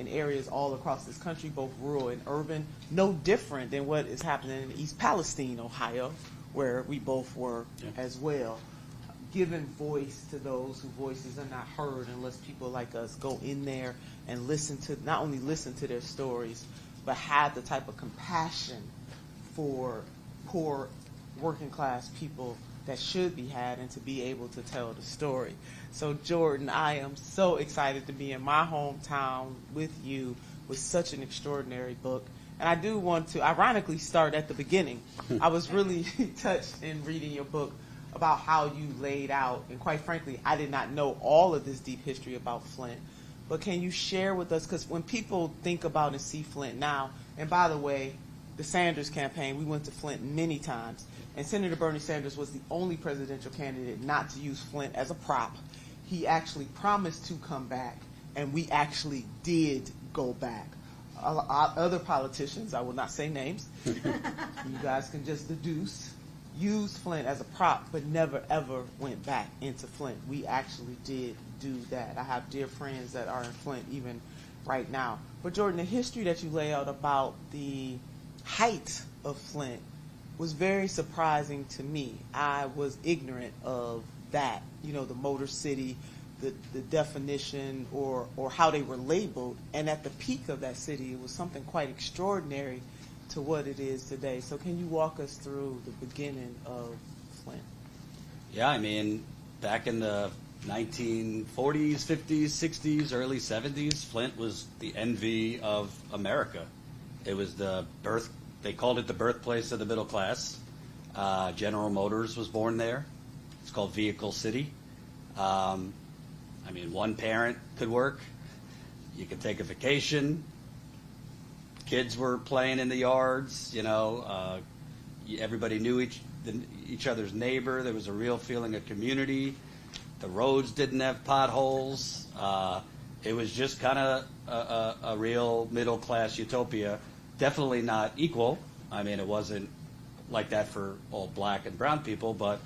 in areas all across this country, both rural and urban, no different than what is happening in East Palestine, Ohio, where we both were as well. Giving voice to those whose voices are not heard unless people like us go in there and listen to, not only listen to their stories, but have the type of compassion for poor working class people that should be had, and to be able to tell the story. So Jordan, I am so excited to be in my hometown with you with such an extraordinary book. And I do want to ironically start at the beginning. I was really touched in reading your book about how you laid out, and quite frankly, I did not know all of this deep history about Flint. But can you share with us, because when people think about and see Flint now, and by the way, the Sanders campaign, we went to Flint many times, and Senator Bernie Sanders was the only presidential candidate not to use Flint as a prop. He actually promised to come back, and we actually did go back. Other politicians, I will not say names, you guys can just deduce, used Flint as a prop, but never ever went back into Flint. We actually did do that. I have dear friends that are in Flint even right now. But Jordan, the history that you lay out about the height of Flint was very surprising to me. I was ignorant of that, you know, the Motor City, the definition or how they were labeled. And at the peak of that city, it was something quite extraordinary to what it is today. So can you walk us through the beginning of Flint? Yeah, I mean, back in the 1940s, 50s, 60s, early 70s, Flint was the envy of America. It was they called it the birthplace of the middle class. General Motors was born there. It's called Vehicle City. I mean, one parent could work. You could take a vacation. Kids were playing in the yards, you know. Everybody knew each other's neighbor. There was a real feeling of community. The roads didn't have potholes. It was just kind of a real middle-class utopia. Definitely not equal. I mean, it wasn't like that for all black and brown people, but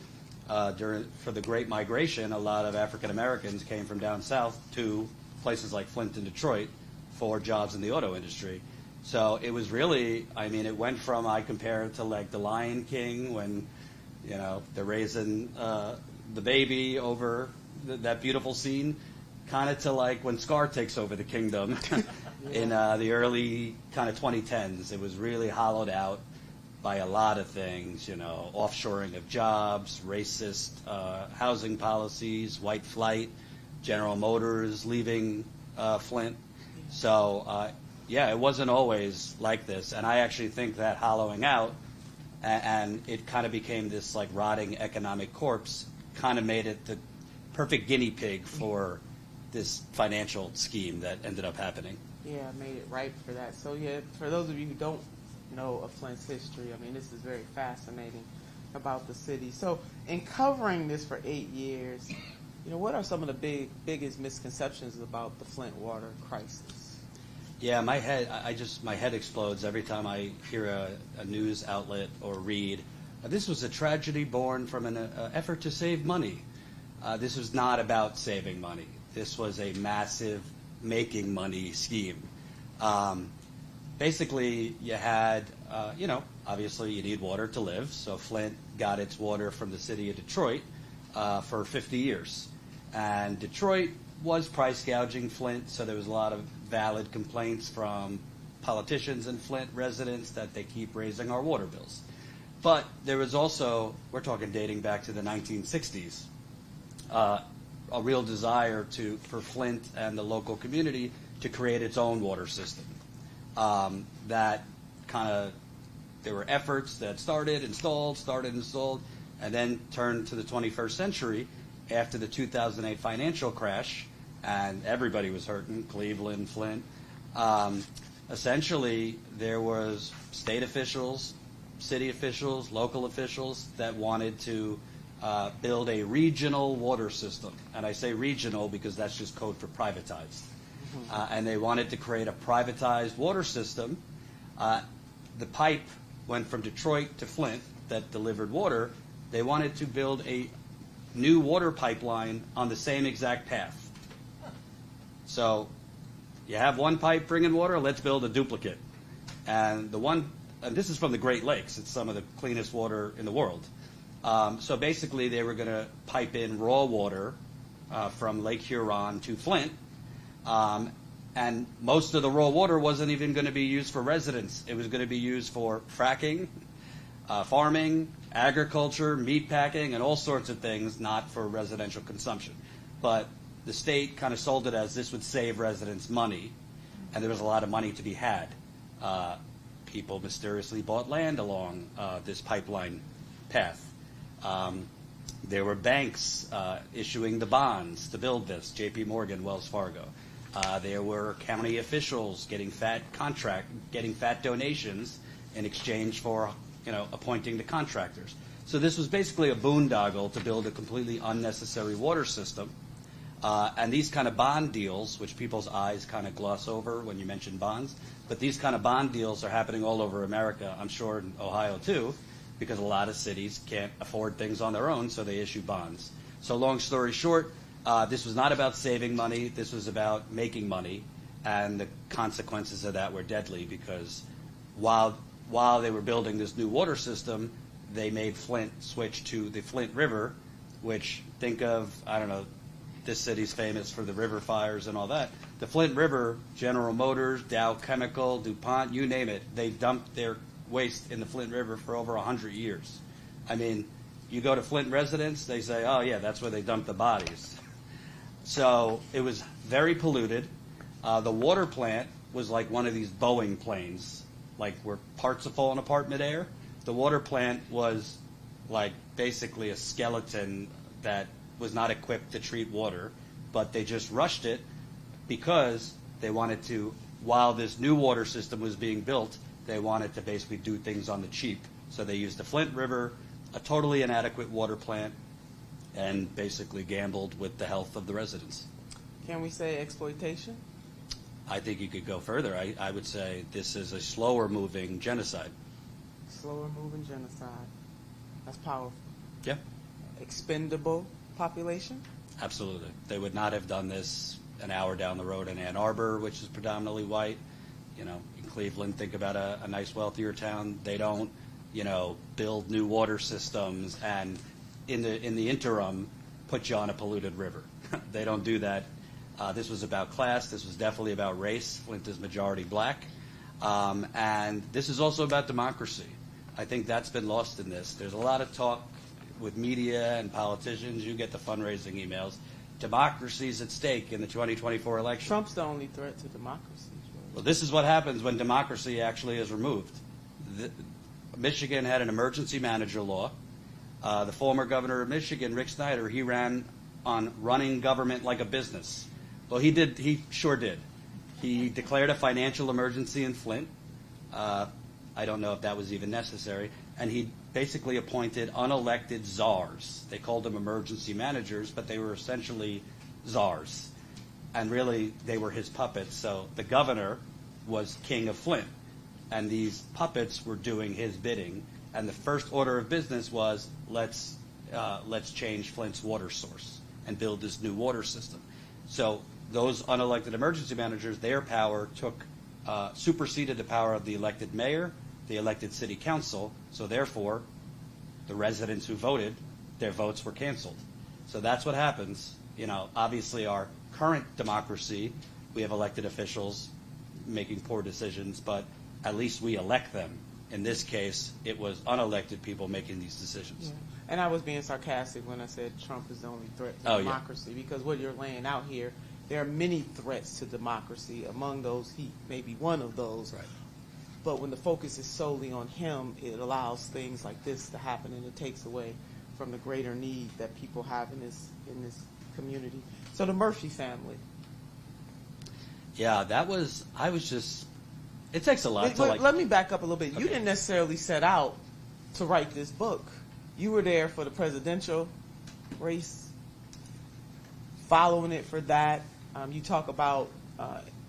for the Great Migration, a lot of African Americans came from down south to places like Flint and Detroit for jobs in the auto industry. So it was really, I mean, it went from, I compare it to like the Lion King when, you know, they're raising the baby over that beautiful scene, kind of to like when Scar takes over the kingdom in the early kind of 2010s. It was really hollowed out by a lot of things, you know, offshoring of jobs, racist housing policies, white flight, General Motors leaving Flint. So, yeah, it wasn't always like this. And I actually think that hollowing out and it kind of became this like rotting economic corpse kind of made it the perfect guinea pig for this financial scheme that ended up happening. Yeah, made it ripe for that. So yeah, for those of you who don't know of Flint's history, I mean, this is very fascinating about the city. So in covering this for 8 years, you know, what are some of the biggest misconceptions about the Flint water crisis? Yeah, my head explodes every time I hear a news outlet or read, this was a tragedy born from an effort to save money. This was not about saving money. This was a massive making money scheme. Basically, you had, you know, obviously you need water to live, so Flint got its water from the city of Detroit for 50 years. And Detroit was price gouging Flint, so there was a lot of valid complaints from politicians and Flint residents that they keep raising our water bills. But there was also, we're talking dating back to the 1960s, a real desire for Flint and the local community to create its own water system. That kind of, there were efforts that started, installed, and then turned to the 21st century after the 2008 financial crash, and everybody was hurting, Cleveland, Flint. Essentially, there was state officials, city officials, local officials that wanted to build a regional water system. And I say regional because that's just code for privatized. And they wanted to create a privatized water system. The pipe went from Detroit to Flint that delivered water. They wanted to build a new water pipeline on the same exact path. So You have one pipe bringing water, let's build a duplicate. And this is from the Great Lakes. It's some of the cleanest water in the world. So basically, they were going to pipe in raw water from Lake Huron to Flint. And most of the raw water wasn't even going to be used for residents. It was going to be used for fracking, farming, agriculture, meat packing, and all sorts of things, not for residential consumption. But the state kind of sold it as this would save residents money, and there was a lot of money to be had. People mysteriously bought land along this pipeline path. There were banks issuing the bonds to build this, J.P. Morgan, Wells Fargo. There were county officials getting fat donations in exchange for appointing the contractors. So this was basically a boondoggle to build a completely unnecessary water system. And these kind of bond deals, which people's eyes kind of gloss over when you mention bonds, but these kind of bond deals are happening all over America, I'm sure in Ohio too, because a lot of cities can't afford things on their own, so they issue bonds. So long story short, this was not about saving money, this was about making money, and the consequences of that were deadly because while they were building this new water system, they made Flint switch to the Flint River, which, think of, I don't know, this city's famous for the river fires and all that. The Flint River, General Motors, Dow Chemical, DuPont, you name it, they dumped their waste in the Flint River for over 100 years. I mean, you go to Flint residents, they say, oh yeah, that's where they dump the bodies. So it was very polluted. The water plant was like one of these Boeing planes, like where parts are falling apart midair. The water plant was like basically a skeleton that was not equipped to treat water, but they just rushed it because they wanted to, while this new water system was being built, they wanted to basically do things on the cheap. So they used the Flint River, a totally inadequate water plant, and basically gambled with the health of the residents. Can we say exploitation? I think you could go further. I would say this is a slower moving genocide. Slower moving genocide. That's powerful. Yeah. Expendable population? Absolutely. They would not have done this an hour down the road in Ann Arbor, which is predominantly white. In Cleveland, think about a nice, wealthier town. They don't, build new water systems and in the interim put you on a polluted river. They don't do that. This was about class. This was definitely about race. Flint is majority black. And this is also about democracy. I think that's been lost in this. There's a lot of talk with media and politicians. You get the fundraising emails. Democracy's at stake in the 2024 election. Trump's the only threat to democracy. Well, this is what happens when democracy actually is removed. Michigan had an emergency manager law. The former governor of Michigan, Rick Snyder, he ran on running government like a business. Well, he sure did. He declared a financial emergency in Flint. I don't know if that was even necessary. And he basically appointed unelected czars. They called them emergency managers, but they were essentially czars. And really, they were his puppets. So the governor was king of Flint. And these puppets were doing his bidding. And the first order of business was, let's change Flint's water source and build this new water system. So those unelected emergency managers, their power superseded the power of the elected mayor, the elected city council. So therefore, the residents who voted, their votes were canceled. So that's what happens. Obviously our current democracy, we have elected officials making poor decisions, but at least we elect them. In this case, it was unelected people making these decisions. Yeah. And I was being sarcastic when I said Trump is the only threat to democracy, because what you're laying out here, there are many threats to democracy. Among those, he may be one of those. Right. But when the focus is solely on him, it allows things like this to happen, and it takes away from the greater need that people have in this community. So the Murphy family. Yeah, it takes a lot to Let me back up a little bit. Okay. You didn't necessarily set out to write this book. You were there for the presidential race, following it for that. You talk about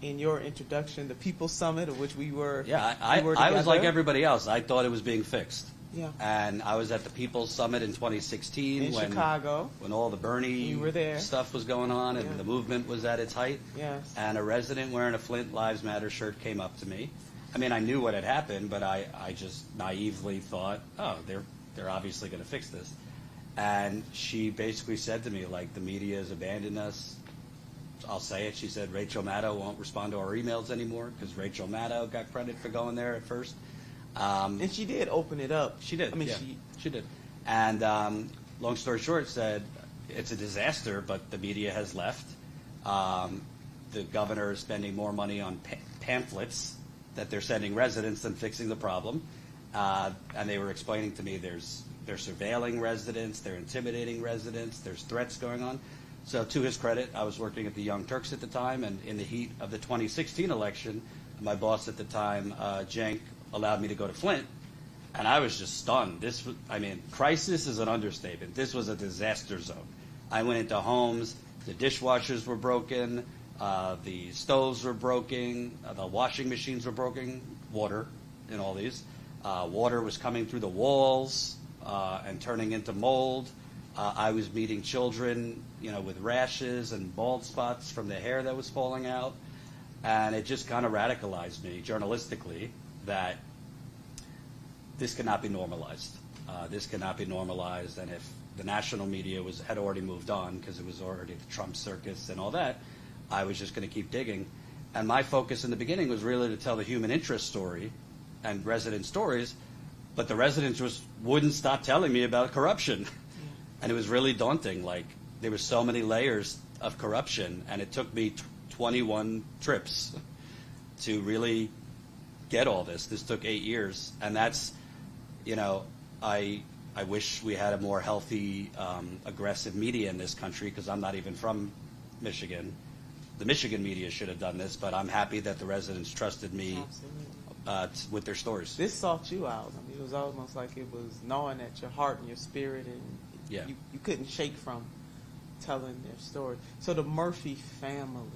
in your introduction the People's Summit, of which we were. Yeah, I was like everybody else. I thought it was being fixed. Yeah. And I was at the People's Summit in 2016 In Chicago. when all the Bernie You were there. stuff was going on and Yeah. the movement was at its height. Yes. And a resident wearing a Flint Lives Matter shirt came up to me. I mean, I knew what had happened, but I just naively thought, oh, they're obviously going to fix this. And she basically said to me, like, the media has abandoned us. I'll say it. She said Rachel Maddow won't respond to our emails anymore because Rachel Maddow got credit for going there at first. And she did open it up. She did. I mean, yeah, she did. And long story short, said it's a disaster, but the media has left. The governor is spending more money on pamphlets that they're sending residents than fixing the problem. And they were explaining to me they're surveilling residents, they're intimidating residents, there's threats going on. So to his credit, I was working at the Young Turks at the time, and in the heat of the 2016 election, my boss at the time, Cenk, allowed me to go to Flint, and I was just stunned. Crisis is an understatement. This was a disaster zone. I went into homes, the dishwashers were broken, the stoves were broken, the washing machines were broken, water in all these. Water was coming through the walls and turning into mold. I was meeting children, with rashes and bald spots from the hair that was falling out. And it just kind of radicalized me journalistically that this cannot be normalized. This cannot be normalized. And if the national media had already moved on because it was already the Trump circus and all that, I was just going to keep digging. And my focus in the beginning was really to tell the human interest story and resident stories, but the residents wouldn't stop telling me about corruption. And it was really daunting. Like, there were so many layers of corruption, and it took me 21 trips to really get all this. This took 8 years, and that's, I wish we had a more healthy, aggressive media in this country, because I'm not even from Michigan. The Michigan media should have done this, but I'm happy that the residents trusted me with their stories. This sought you out. I mean, it was almost like it was gnawing at your heart and your spirit, and yeah. you couldn't shake from telling their story. So the Murphy family,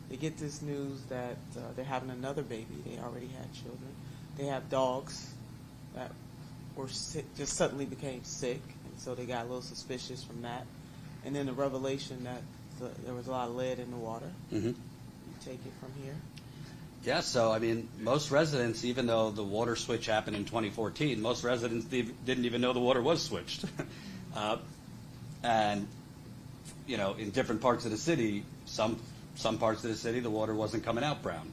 they get this news that they're having another baby. They already had children. They have dogs that were sick, just suddenly became sick, and so they got a little suspicious from that. And then the revelation that there was a lot of lead in the water. Mm-hmm. You take it from here. Yeah, so most residents, even though the water switch happened in 2014, most residents didn't even know the water was switched. And in different parts of the city, some parts of the city, the water wasn't coming out brown.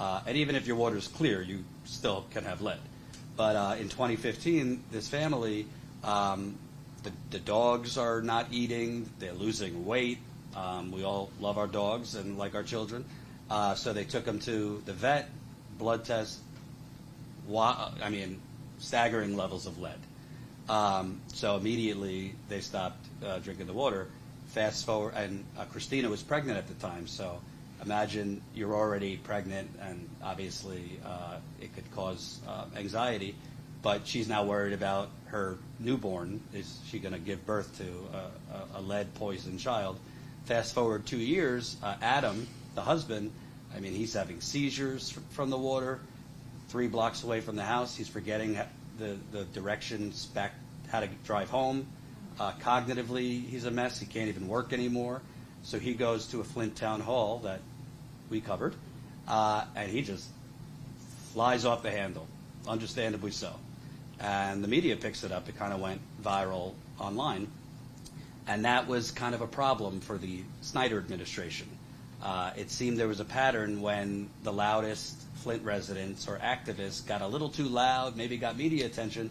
And even if your water is clear, you still can have lead. But in 2015, this family, the dogs are not eating, they're losing weight. We all love our dogs and like our children. So they took them to the vet, blood test, staggering levels of lead. So immediately they stopped drinking the water. Fast forward, and Christina was pregnant at the time, so imagine you're already pregnant, and obviously it could cause anxiety, but she's now worried about her newborn. Is she going to give birth to a lead-poisoned child? Fast forward 2 years, Adam, the husband, he's having seizures from the water. 3 blocks away from the house, he's forgetting the directions back, how to drive home. Cognitively, he's a mess. He can't even work anymore. So he goes to a Flint town hall that we covered, and he just flies off the handle, understandably so. And the media picks it up. It kind of went viral online. And that was kind of a problem for the Snyder administration. It seemed there was a pattern when the loudest Flint residents or activists got a little too loud, maybe got media attention,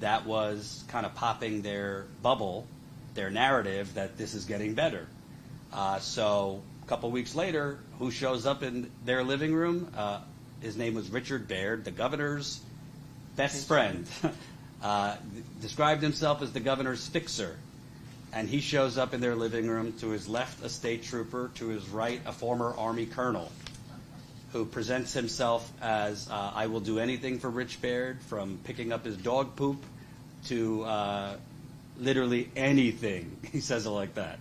that was kind of popping their bubble, their narrative that this is getting better. So a couple weeks later, who shows up in their living room? His name was Richard Baird, the governor's best friend. Described himself as the governor's fixer. And he shows up in their living room. To his left, a state trooper. To his right, a former Army colonel who presents himself as, I will do anything for Rich Baird, from picking up his dog poop to literally anything. He says it like that.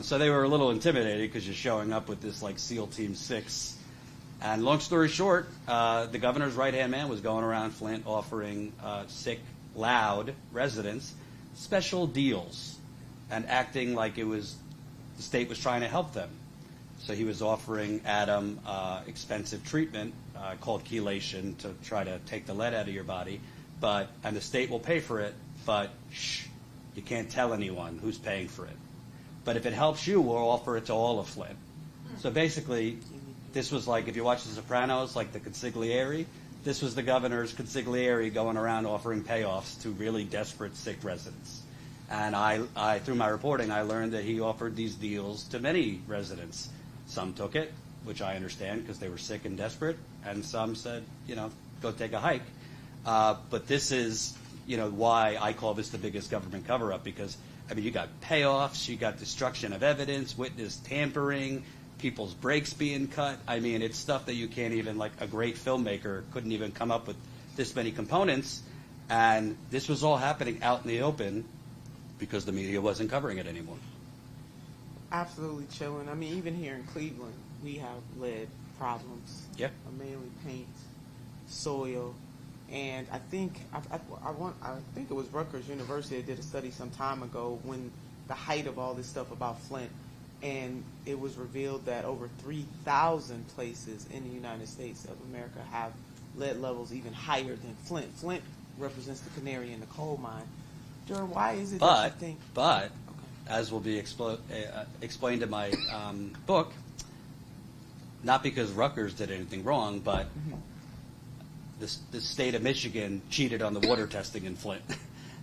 So they were a little intimidated because you're showing up with this like SEAL Team 6. And long story short, the governor's right-hand man was going around Flint offering sick loud residents special deals and acting like it was the state was trying to help them. So he was offering Adam expensive treatment called chelation to try to take the lead out of your body, and the state will pay for it, but shh, you can't tell anyone who's paying for it. But if it helps you, we'll offer it to all of Flint. So basically, this was like, if you watch The Sopranos, like the consigliere, this was the governor's consigliere going around offering payoffs to really desperate, sick residents. And I, through my reporting, I learned that he offered these deals to many residents. Some took it, which I understand because they were sick and desperate, and some said, go take a hike. But this is, why I call this the biggest government cover-up, because, you got payoffs, you got destruction of evidence, witness tampering, people's brakes being cut. It's stuff that you can't even, like a great filmmaker couldn't even come up with this many components. And this was all happening out in the open because the media wasn't covering it anymore. Absolutely chilling. Even here in Cleveland, we have lead problems. Yeah. Mainly paint, soil, and I think it was Rutgers University that did a study some time ago when the height of all this stuff about Flint, and it was revealed that over 3,000 places in the United States of America have lead levels even higher than Flint. Flint represents the canary in the coal mine. Jordan, why is it that you think? But as will be explained in my book, not because Rutgers did anything wrong, but the state of Michigan cheated on the water testing in Flint.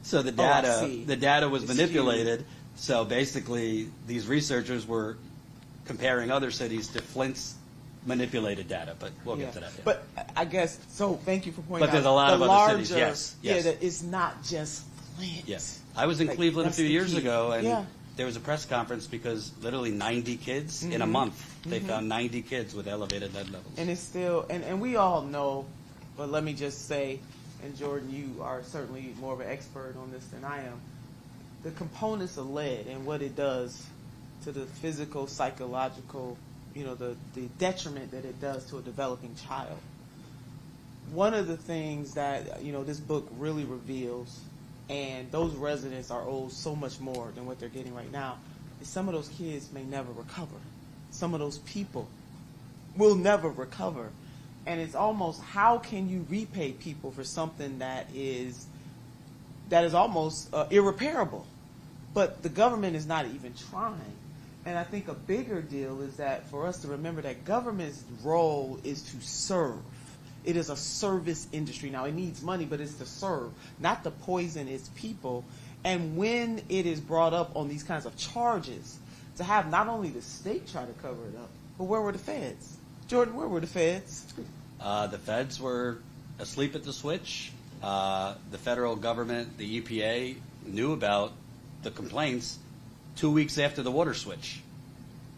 So the data was manipulated. Cheated. So basically, these researchers were comparing other cities to Flint's manipulated data, but we'll get to that. Yeah. But I guess, so thank you for pointing out. But there's a lot of other cities, yes. Yeah, that it's not just Flint. Yes. I was in Cleveland a few years ago, and there was a press conference because literally 90 kids in a month. They found 90 kids with elevated lead levels. And it's still, and we all know, but let me just say, and Jordan, you are certainly more of an expert on this than I am, the components of lead and what it does to the physical, psychological, the detriment that it does to a developing child. One of the things that, this book really reveals, and those residents are owed so much more than what they're getting right now, is some of those kids may never recover. Some of those people will never recover. And it's almost, how can you repay people for something that is almost irreparable? But the government is not even trying. And I think a bigger deal is that for us to remember that government's role is to serve. It is a service industry. Now, it needs money, but it's to serve, not to poison its people. And when it is brought up on these kinds of charges, to have not only the state try to cover it up, but where were the feds? Jordan, where were the feds? The feds were asleep at the switch. The federal government, the EPA, knew about the complaints 2 weeks after the water switch.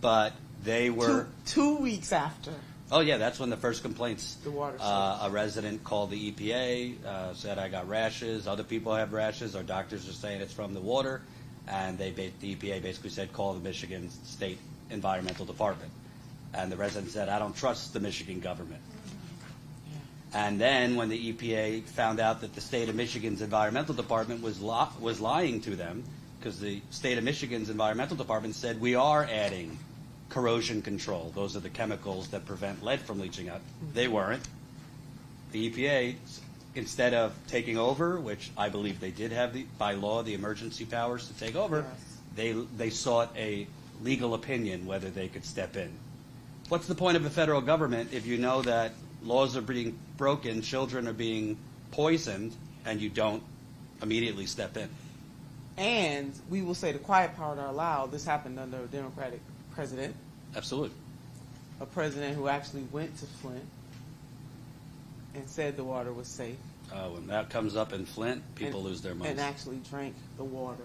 But they were... 2 weeks after. Oh, yeah, that's when the first complaints. The water switch. A resident called the EPA, said, I got rashes. Other people have rashes. Our doctors are saying it's from the water. And the EPA basically said, call the Michigan State Environmental Department. And the resident said, I don't trust the Michigan government. And then when the EPA found out that the state of Michigan's environmental department was lying to them, because the state of Michigan's environmental department said, we are adding corrosion control. Those are the chemicals that prevent lead from leaching out. They weren't. The EPA, instead of taking over, which I believe they did have by law the emergency powers to take over, they sought a legal opinion whether they could step in. What's the point of a federal government if you know that laws are being broken, children are being poisoned, and you don't immediately step in? And we will say the quiet part are allowed. This happened under a Democratic president. Absolutely. A president who actually went to Flint and said the water was safe. When that comes up in Flint, people lose their minds. And actually drank the water.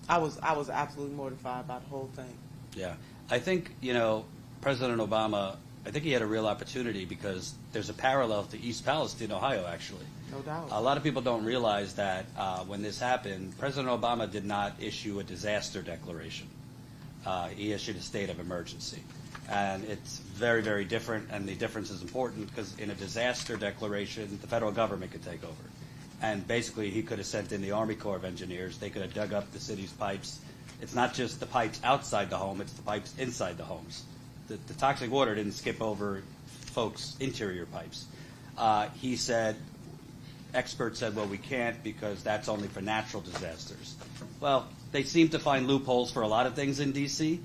I was absolutely mortified by the whole thing. Yeah. I think, President Obama, I think he had a real opportunity because there's a parallel to East Palestine, Ohio, actually. No doubt. A lot of people don't realize that when this happened, President Obama did not issue a disaster declaration. He issued a state of emergency. And it's very, very different, and the difference is important because in a disaster declaration, the federal government could take over. And basically, he could have sent in the Army Corps of Engineers. They could have dug up the city's pipes. It's not just the pipes outside the home, it's the pipes inside the homes. The toxic water didn't skip over folks' interior pipes. He said, experts said, well, we can't because that's only for natural disasters. Well, they seem to find loopholes for a lot of things in D.C.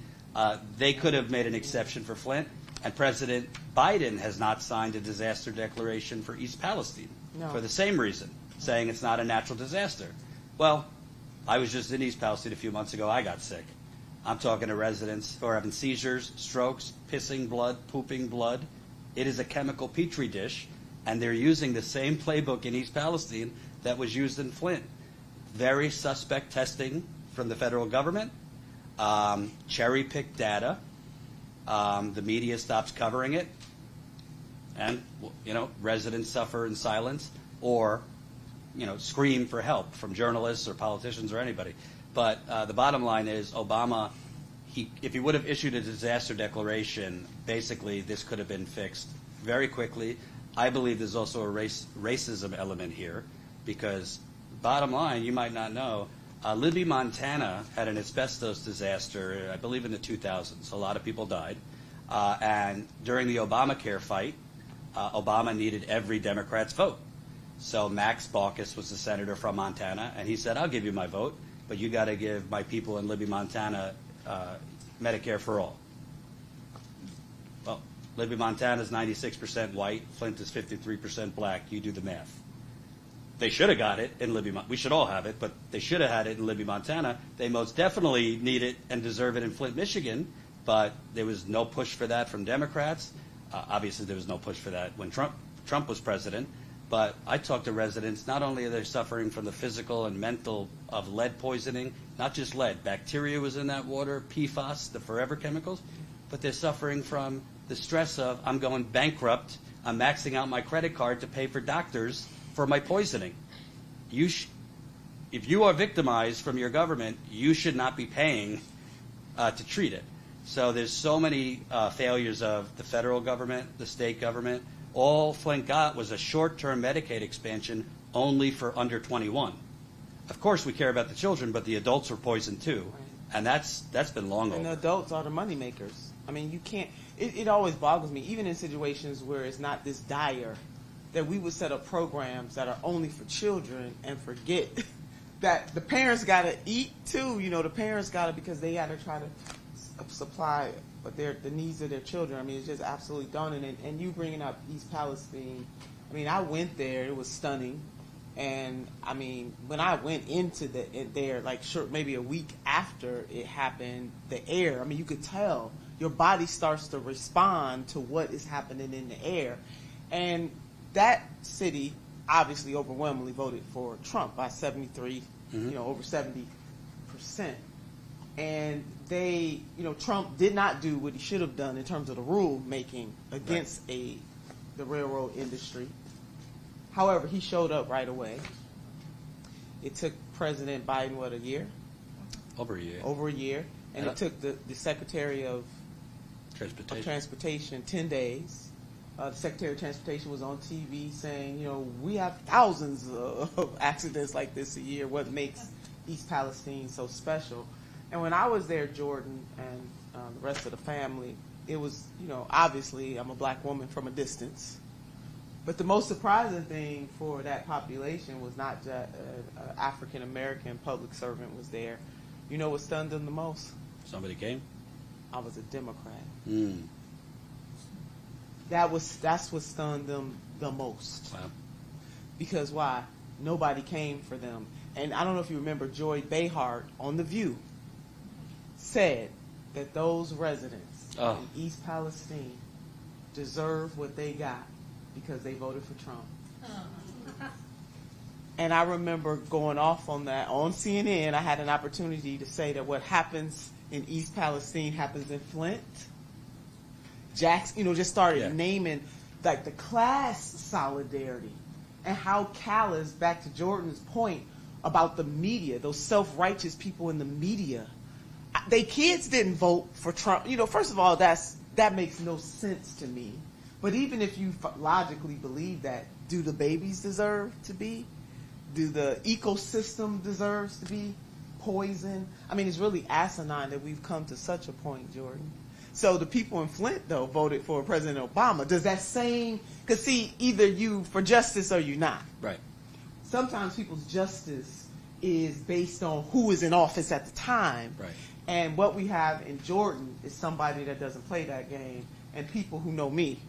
They could have made an exception for Flint, and President Biden has not signed a disaster declaration for East Palestine for the same reason, saying it's not a natural disaster. Well, I was just in East Palestine a few months ago. I got sick. I'm talking to residents who are having seizures, strokes, pissing blood, pooping blood. It is a chemical petri dish, and they're using the same playbook in East Palestine that was used in Flint. Very suspect testing from the federal government, cherry-picked data. The media stops covering it, and residents suffer in silence or scream for help from journalists or politicians or anybody. But the bottom line is Obama, if he would have issued a disaster declaration, basically this could have been fixed very quickly. I believe there's also a racism element here because, bottom line, you might not know, Libby, Montana had an asbestos disaster, I believe in the 2000s. A lot of people died. And during the Obamacare fight, Obama needed every Democrat's vote. So Max Baucus was the senator from Montana, and he said, I'll give you my vote, but you got to give my people in Libby, Montana, Medicare for all. Well, Libby, Montana is 96% white. Flint is 53% black. You do the math. They should have got it in Libby. We should all have it, but they should have had it in Libby, Montana. They most definitely need it and deserve it in Flint, Michigan, but there was no push for that from Democrats. Obviously, there was no push for that when Trump was president. But I talked to residents, not only are they suffering from the physical and mental of lead poisoning, not just lead, bacteria was in that water, PFAS, the forever chemicals, but they're suffering from the stress of, I'm going bankrupt, I'm maxing out my credit card to pay for doctors for my poisoning. If you are victimized from your government, you should not be paying to treat it. So there's so many failures of the federal government, the state government. All Flint got was a short-term Medicaid expansion only for under 21. Of course, we care about the children, but the adults were poisoned too, right. And that's been long over. And the adults are the moneymakers. I mean, you can't. It always boggles me, even in situations where it's not this dire, that we would set up programs that are only for children and forget that the parents got to eat too. The parents got to, because they got to try to supply the needs of their children. I mean, it's just absolutely daunting. And you bringing up East Palestine, I mean, I went there. It was stunning. And, I mean, when I went into there, like maybe a week after it happened, the air, I mean, you could tell your body starts to respond to what is happening in the air. And that city obviously overwhelmingly voted for Trump by 73, over 70%. And Trump did not do what he should have done in terms of the rule making against the railroad industry. However, he showed up right away. It took President Biden, a year? Over a year. And it took the Secretary of Transportation 10 days. The Secretary of Transportation was on TV saying, we have thousands of accidents like this a year. What makes East Palestine so special? And when I was there, Jordan and the rest of the family, it was, obviously I'm a black woman from a distance. But the most surprising thing for that population was not that an African-American public servant was there. You know what stunned them the most? Somebody came? I was a Democrat. Mm. That's what stunned them the most. Wow. Because why? Nobody came for them. And I don't know if you remember, Joy Behar on The View said that those residents in East Palestine deserve what they got because they voted for Trump. And I remember going off on that on CNN. I had an opportunity to say that what happens in East Palestine happens in Flint. Jackson, just started naming like the class solidarity and how callous, back to Jordan's point about the media, those self-righteous people in the media. They kids didn't vote for Trump. First of all, that's that makes no sense to me. But even if you logically believe that, do the babies deserve to be? Do the ecosystem deserves to be poisoned? I mean, it's really asinine that we've come to such a point, Jordan. So the people in Flint, though, voted for President Obama. Does that same, because see, either you for justice or you not. Right. Sometimes people's justice is based on who is in office at the time. Right. And what we have in Jordan is somebody that doesn't play that game. And people who know me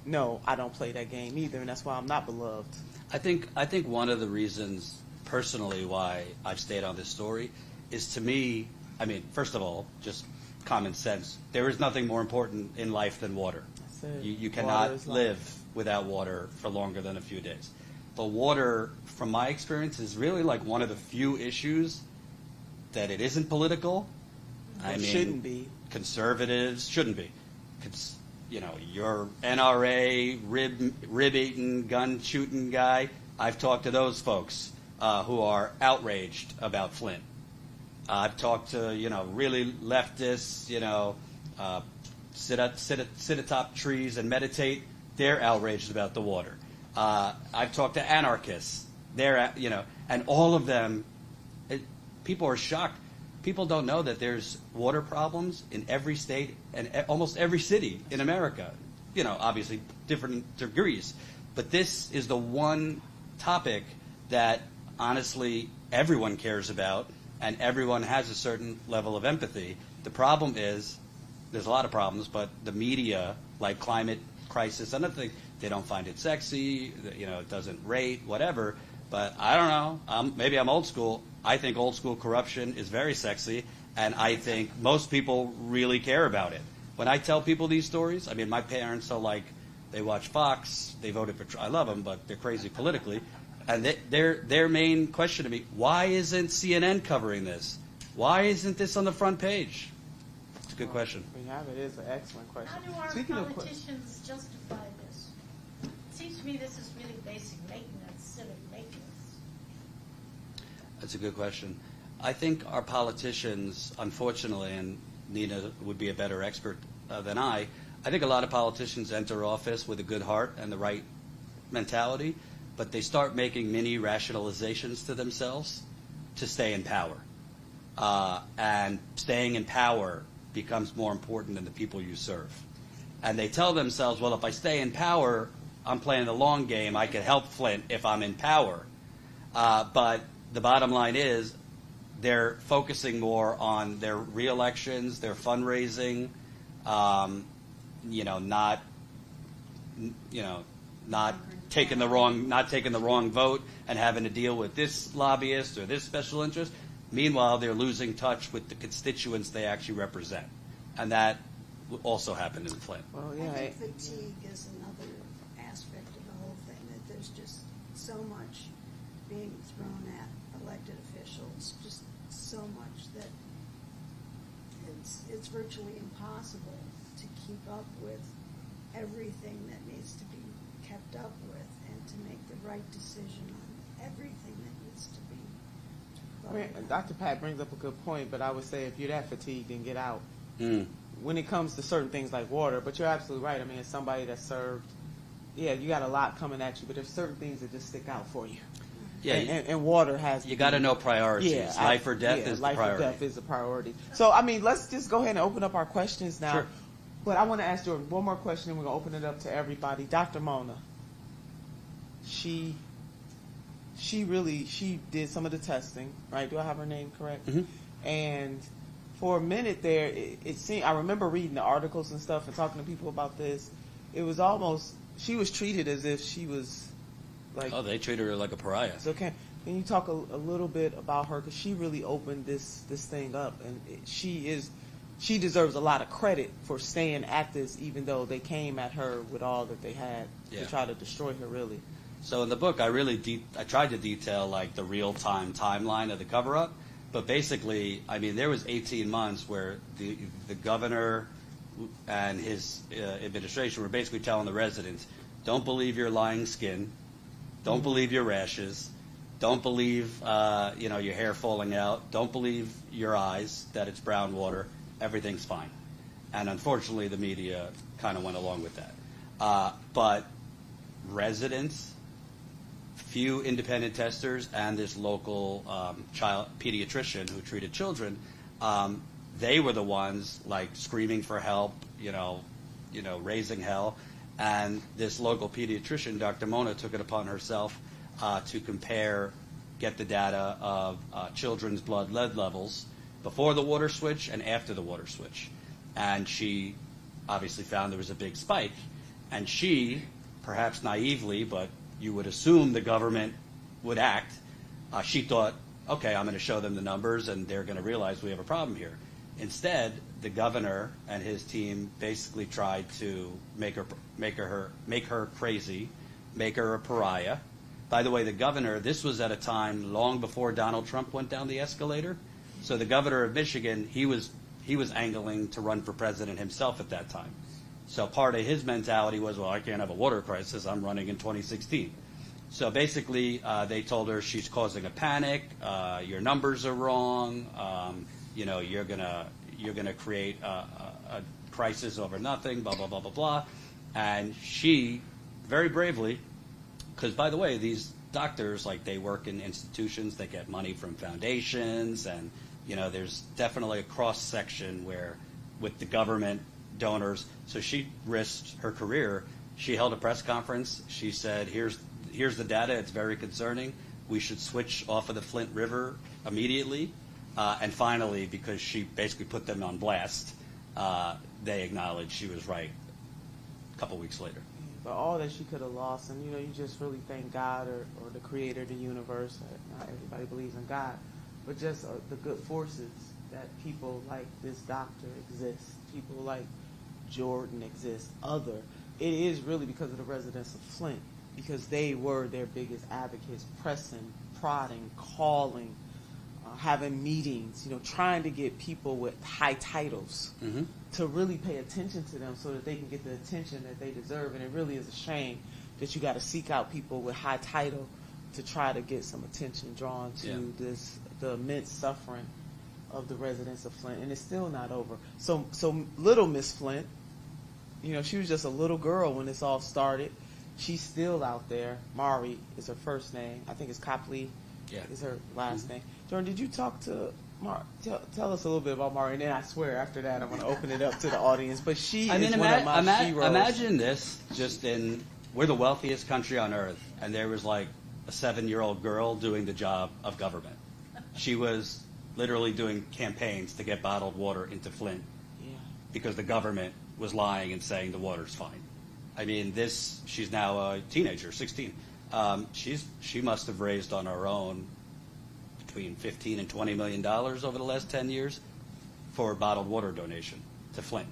know I don't play that game either, and that's why I'm not beloved. I think one of the reasons personally why I've stayed on this story is, to me, I mean, first of all, just common sense. There is nothing more important in life than water. That's it. You Water cannot is live life. without water for longer than a few days. But water, from my experience, is really like one of the few issues that it isn't political. I mean, shouldn't be. Conservatives shouldn't be. You know, your NRA, rib-eating, gun-shooting guy, I've talked to those folks who are outraged about Flint. I've talked to, really leftists, sit atop trees and meditate. They're outraged about the water. I've talked to anarchists. They're, and all of them, people are shocked. People don't know that there's water problems in every state and almost every city in America. Obviously different degrees. But this is the one topic that, honestly, everyone cares about, and everyone has a certain level of empathy. The problem is, there's a lot of problems, but the media, like climate crisis, another thing, they don't find it sexy, it doesn't rate, whatever. But I don't know, maybe I'm old school. I think old school corruption is very sexy, and I think most people really care about it. When I tell people these stories, I mean, my parents are like, they watch Fox, they voted for Trump. I love them, but they're crazy politically. And their main question to me, why isn't CNN covering this? Why isn't this on the front page? It's a good question. We have it. Is an excellent question. How do our politicians justify this? It seems to me this is really basic maintenance, civic maintenance. That's a good question. I think our politicians, unfortunately, and Nina would be a better expert than I think a lot of politicians enter office with a good heart and the right mentality, but they start making mini rationalizations to themselves to stay in power. And staying in power becomes more important than the people you serve. And they tell themselves, well, if I stay in power, I'm playing the long game. I can help Flint if I'm in power. But the bottom line is they're focusing more on their re-elections, their fundraising, not taking the wrong vote and having to deal with this lobbyist or this special interest. Meanwhile, they're losing touch with the constituents they actually represent, and that also happened in Flint. Well, yeah, I think fatigue is another aspect of the whole thing, that there's just so much being thrown at elected officials, just so much that it's virtually impossible to keep up with everything that needs to be kept up with and to make the right decision on everything that needs to be. I mean, Dr. Pat brings up a good point, but I would say if you're that fatigued, then get out. When it comes to certain things like water, but you're absolutely right. I mean, as somebody that served, yeah, you got a lot coming at you, but there's certain things that just stick out for you. Yeah, and water has. You got to know priorities. Yeah, life or death is the priority. Life or death is a priority. So, I mean, let's just go ahead and open up our questions now. Sure. But I want to ask Jordan one more question, and we're going to open it up to everybody. Dr. Mona, she did some of the testing, right? Do I have her name correct? Mm-hmm. And for a minute there, it seemed, I remember reading the articles and stuff and talking to people about this. It was almost, she was treated as if she was like. Oh, they treated her like a pariah. So can you talk a little bit about her? Because she really opened this thing up, and she deserves a lot of credit for staying at this, even though they came at her with all that they had to try to destroy her, really. So in the book, I tried to detail like the real-time timeline of the cover-up, but basically, I mean, there was 18 months where the governor and his administration were basically telling the residents, don't believe your lying skin, don't believe your rashes, don't believe your hair falling out, don't believe your eyes that it's brown water, everything's fine. And unfortunately, the media kind of went along with that. But residents, few independent testers, and this local child pediatrician who treated children, they were the ones like screaming for help, raising hell. And this local pediatrician, Dr. Mona, took it upon herself to get the data of children's blood lead levels before the water switch and after the water switch. And she obviously found there was a big spike. And she, perhaps naively, but you would assume the government would act, she thought, okay, I'm going to show them the numbers and they're going to realize we have a problem here. Instead, the governor and his team basically tried to make her crazy, make her a pariah. By the way, the governor, this was at a time long before Donald Trump went down the escalator. So the governor of Michigan, he was angling to run for president himself at that time. So part of his mentality was, well, I can't have a water crisis. I'm running in 2016. So basically, they told her she's causing a panic. Your numbers are wrong. You're gonna create a crisis over nothing. Blah blah blah blah blah. And she, very bravely, because by the way, these doctors, like, they work in institutions that get money from foundations, and there's definitely a cross section where with the government donors. So she risked her career. She held a press conference. She said, here's the data. It's very concerning. We should switch off of the Flint River immediately. And finally, because she basically put them on blast, they acknowledged she was right a couple weeks later. But all that she could have lost, and you just really thank God or the creator of the universe. Not everybody believes in God, but just the good forces that people like this doctor exist, people like Jordan exist, it is really because of the residents of Flint, because they were their biggest advocates, pressing, prodding, calling, having meetings, trying to get people with high titles to really pay attention to them so that they can get the attention that they deserve. And it really is a shame that you got to seek out people with high title to try to get some attention drawn to the immense suffering of the residents of Flint. And it's still not over. So little Miss Flint, she was just a little girl when this all started. She's still out there. Mari is her first name. I think it's Copley is her last name. Jordan, did you talk to Mari? Tell us a little bit about Mari, and then I swear after that I'm going to open it up to the audience. But she is one of my heroes. Imagine this, we're the wealthiest country on earth, and there was like a 7-year-old girl doing the job of government. She was literally doing campaigns to get bottled water into Flint because the government was lying and saying the water's fine. I mean, she's now a teenager, 16. She must have raised on her own between $15 and $20 million over the last 10 years for bottled water donation to Flint.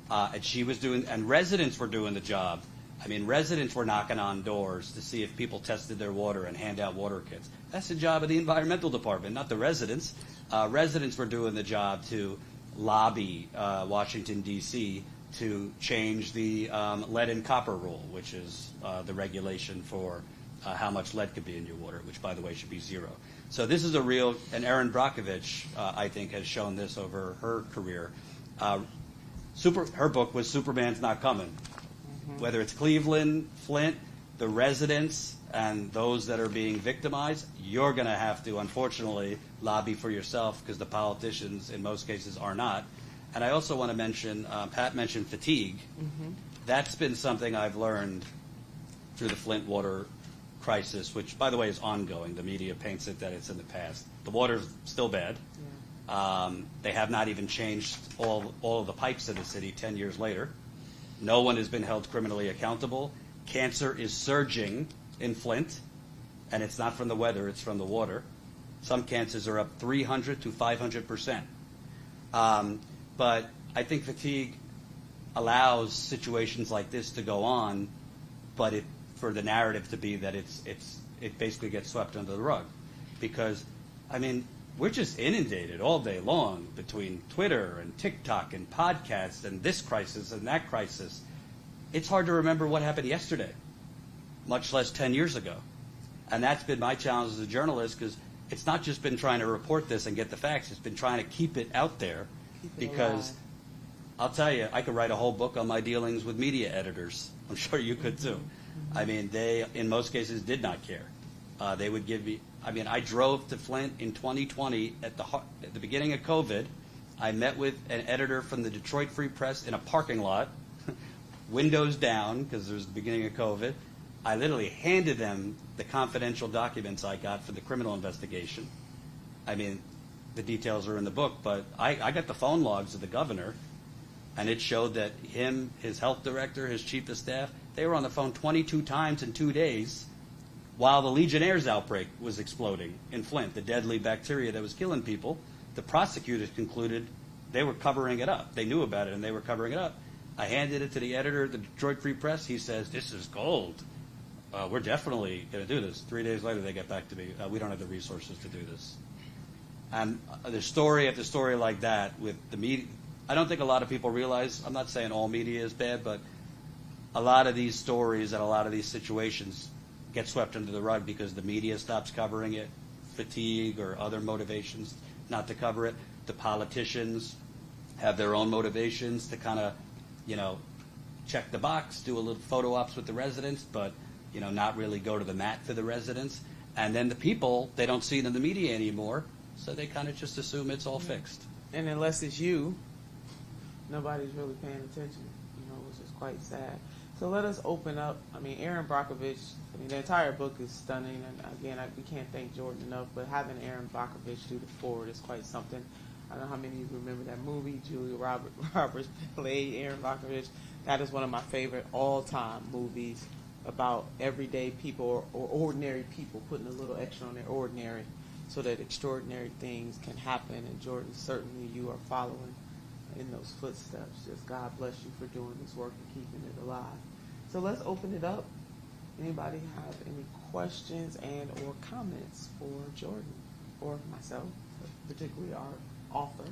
And she was and residents were doing the job. I mean, residents were knocking on doors to see if people tested their water and hand out water kits. That's the job of the environmental department, not the residents. Residents were doing the job to lobby Washington, D.C. to change the lead and copper rule, which is the regulation for how much lead could be in your water, which, by the way, should be 0. So this is and Erin Brockovich, I think, has shown this over her career. Her book was Superman's Not Coming. Whether it's Cleveland, Flint, the residents, and those that are being victimized, you're going to have to, unfortunately, lobby for yourself because the politicians, in most cases, are not. And I also want to mention, Pat mentioned fatigue. That's been something I've learned through the Flint water crisis, which, by the way, is ongoing. The media paints it that it's in the past. The water's still bad. They have not even changed all of the pipes in the city 10 years later. No one has been held criminally accountable. Cancer is surging in Flint, and it's not from the weather, it's from the water. Some cancers are up 300 to 500%. But I think fatigue allows situations like this to go on, but for the narrative to be that it basically gets swept under the rug. Because, I mean, we're just inundated all day long between Twitter and TikTok and podcasts and this crisis and that crisis. It's hard to remember what happened yesterday, much less 10 years ago. And that's been my challenge as a journalist, because it's not just been trying to report this and get the facts, it's been trying to keep it out there because I'll tell you, I could write a whole book on my dealings with media editors. I'm sure you could too. I mean, they, in most cases, did not care. They would give me, I mean, I drove to Flint in 2020 at the beginning of COVID. I met with an editor from the Detroit Free Press in a parking lot, windows down, because it was the beginning of COVID. I literally handed them the confidential documents I got for the criminal investigation. I mean, the details are in the book, but I got the phone logs of the governor, and it showed that him, his health director, his chief of staff, they were on the phone 22 times in 2 days while the Legionnaires outbreak was exploding in Flint, the deadly bacteria that was killing people. The prosecutors concluded they were covering it up. They knew about it, and they were covering it up. I handed it to the editor of the Detroit Free Press. He says, "This is gold. We're definitely going to do this." 3 days later, they get back to me. "We don't have the resources to do this." And there's story after story like that with the media. I don't think a lot of people realize, I'm not saying all media is bad, but a lot of these stories and a lot of these situations get swept under the rug because the media stops covering it, fatigue or other motivations not to cover it. The politicians have their own motivations to kind of, check the box, do a little photo ops with the residents, but, not really go to the mat for the residents. And then the people, they don't see it in the media anymore, so they kind of just assume it's all fixed. And unless it's you, nobody's really paying attention, which is quite sad. So let us open up. I mean, Aaron Brockovich, the entire book is stunning. And again, we can't thank Jordan enough, but having Aaron Brockovich do the forward is quite something. I don't know how many of you remember that movie, Julia Roberts played Aaron Brockovich. That is one of my favorite all-time movies about everyday people or ordinary people putting a little extra on their ordinary so that extraordinary things can happen. And Jordan, certainly you are following in those footsteps. Just God bless you for doing this work and keeping it alive. So let's open it up. Anybody have any questions and or comments for Jordan or myself, particularly our author?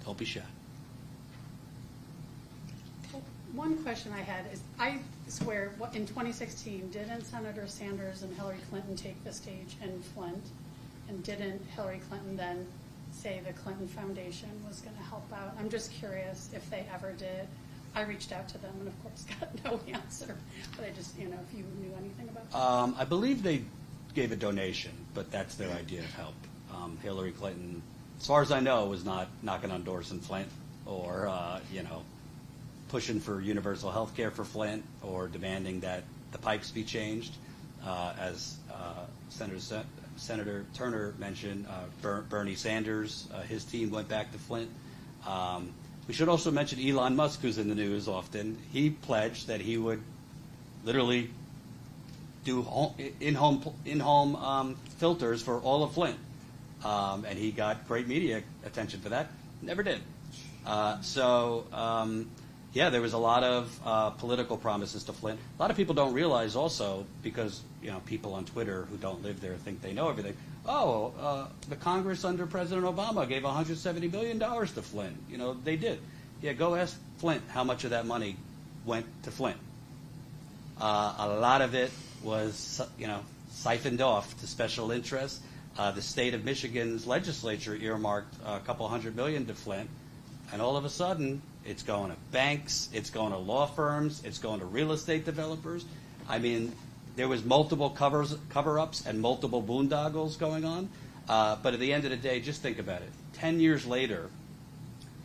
Don't be shy. One question I had is, I swear, in 2016, didn't Senator Sanders and Hillary Clinton take the stage in Flint? And didn't Hillary Clinton then say the Clinton Foundation was going to help out? I'm just curious if they ever did. I reached out to them and, of course, got no answer. But I just, if you knew anything about that. I believe they gave a donation, but that's their idea of help. Hillary Clinton, as far as I know, was not knocking on doors in Flint or, pushing for universal health care for Flint or demanding that the pipes be changed. As Senator Turner mentioned, Bernie Sanders, his team went back to Flint. We should also mention Elon Musk, who's in the news often. He pledged that he would literally do in-home filters for all of Flint. And he got great media attention for that. Never did. Yeah, there was a lot of political promises to Flint. A lot of people don't realize also, because people on Twitter who don't live there think they know everything. The Congress under President Obama gave $170 million to Flint. They did. Yeah, go ask Flint how much of that money went to Flint. A lot of it was, siphoned off to special interests. The state of Michigan's legislature earmarked a couple $100 million to Flint, and all of a sudden, it's going to banks, it's going to law firms, it's going to real estate developers. I mean, there was multiple cover-ups and multiple boondoggles going on. But at the end of the day, just think about it. 10 years later,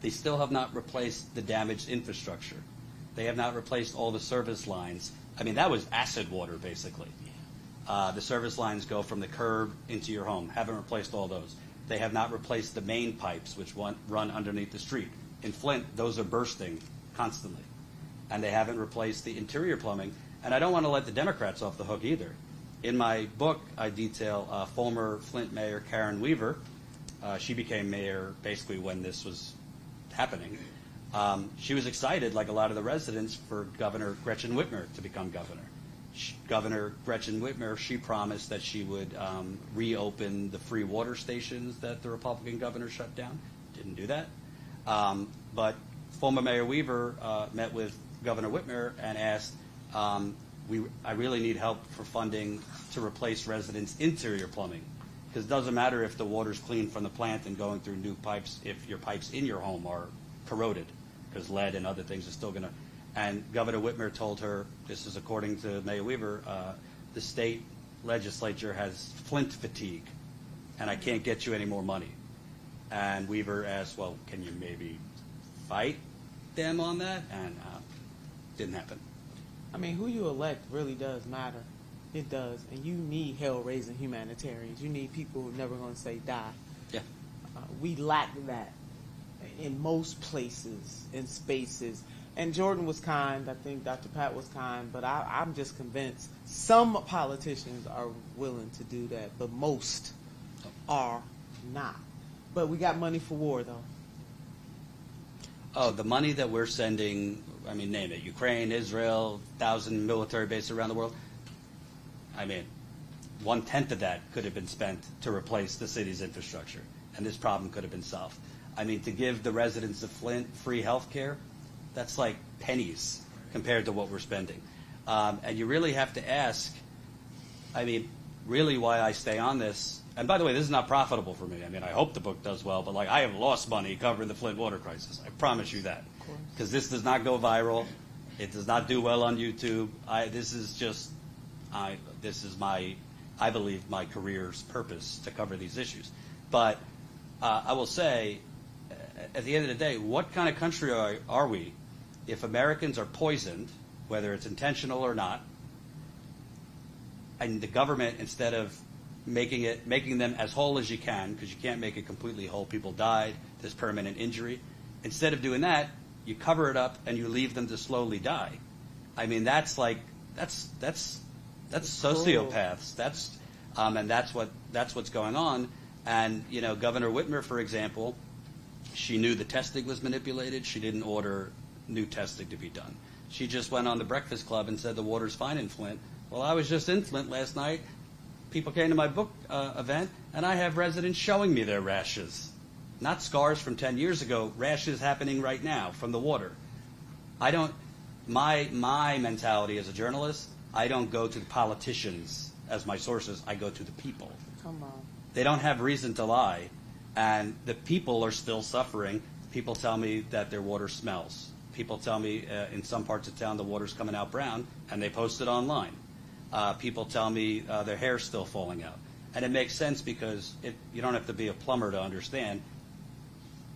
they still have not replaced the damaged infrastructure. They have not replaced all the service lines. I mean, that was acid water, basically. The service lines go from the curb into your home. Haven't replaced all those. They have not replaced the main pipes, which run underneath the street. In Flint, those are bursting constantly. And they haven't replaced the interior plumbing. And I don't want to let the Democrats off the hook either. In my book, I detail former Flint Mayor Karen Weaver. She became mayor basically when this was happening. She was excited, like a lot of the residents, for Governor Gretchen Whitmer to become governor. Governor Gretchen Whitmer, she promised that she would reopen the free water stations that the Republican governor shut down. Didn't do that. But former Mayor Weaver met with Governor Whitmer and asked, I really need help for funding to replace residents' interior plumbing. Because it doesn't matter if the water's clean from the plant and going through new pipes if your pipes in your home are corroded. because lead and other things are still going to. And Governor Whitmer told her, this is according to Mayor Weaver, the state legislature has Flint fatigue, and I can't get you any more money. And Weaver asked, well, can you maybe fight them on that? And didn't happen. I mean, who you elect really does matter. It does. And you need hell-raising humanitarians. You need people who are never going to say die. Yeah. We lack that in most places, in spaces. And Jordan was kind. I think Dr. Pat was kind. But I'm just convinced some politicians are willing to do that, but most are not. But we got money for war, though. Oh, the money that we're sending, I mean, name it, Ukraine, Israel, 1,000 military bases around the world. I mean, 1/10 of that could have been spent to replace the city's infrastructure, and this problem could have been solved. I mean, to give the residents of Flint free health care, that's like pennies compared to what we're spending. And you really have to ask, I mean, really why I stay on this. And by the way, this is not profitable for me. I mean, I hope the book does well, but like I have lost money covering the Flint water crisis. I promise you that. Because this does not go viral. It does not do well on YouTube. This is my, I believe, my career's purpose to cover these issues. But I will say, at the end of the day, what kind of country are we if Americans are poisoned, whether it's intentional or not, and the government, instead of making them as whole as you can, because you can't make it completely whole, people died, there's permanent injury, instead of doing that, you cover it up and you leave them to slowly die. I mean, that's sociopaths. And that's what's going on. And you know, Governor Whitmer, for example, she knew the testing was manipulated. She didn't order new testing to be done. She just went on the Breakfast Club and said the water's fine in Flint. Well, I was just in Flint last night. People came to my book event, and I have residents showing me their rashes. Not scars from 10 years ago, rashes happening right now from the water. My mentality as a journalist, I don't go to the politicians as my sources. I go to the people. Come on. They don't have reason to lie, and the people are still suffering. People tell me that their water smells. People tell me in some parts of town the water's coming out brown, and they post it online. People tell me their hair's still falling out. And it makes sense because you don't have to be a plumber to understand.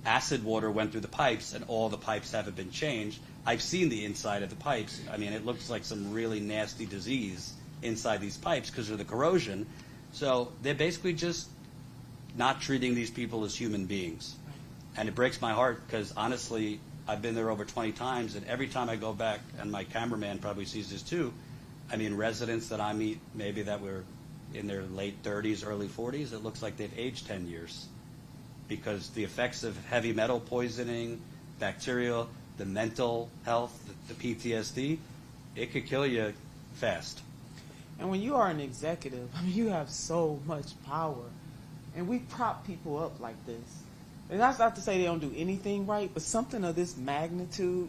Acid water went through the pipes, and all the pipes haven't been changed. I've seen the inside of the pipes. I mean, it looks like some really nasty disease inside these pipes because of the corrosion. So they're basically just not treating these people as human beings. And it breaks my heart because, honestly, I've been there over 20 times, and every time I go back, and my cameraman probably sees this too, I mean, residents that I meet, maybe that were in their late 30s, early 40s, it looks like they've aged 10 years because the effects of heavy metal poisoning, bacterial, the mental health, the PTSD, it could kill you fast. And when you are an executive, I mean, you have so much power. And we prop people up like this. And that's not to say they don't do anything right, but something of this magnitude.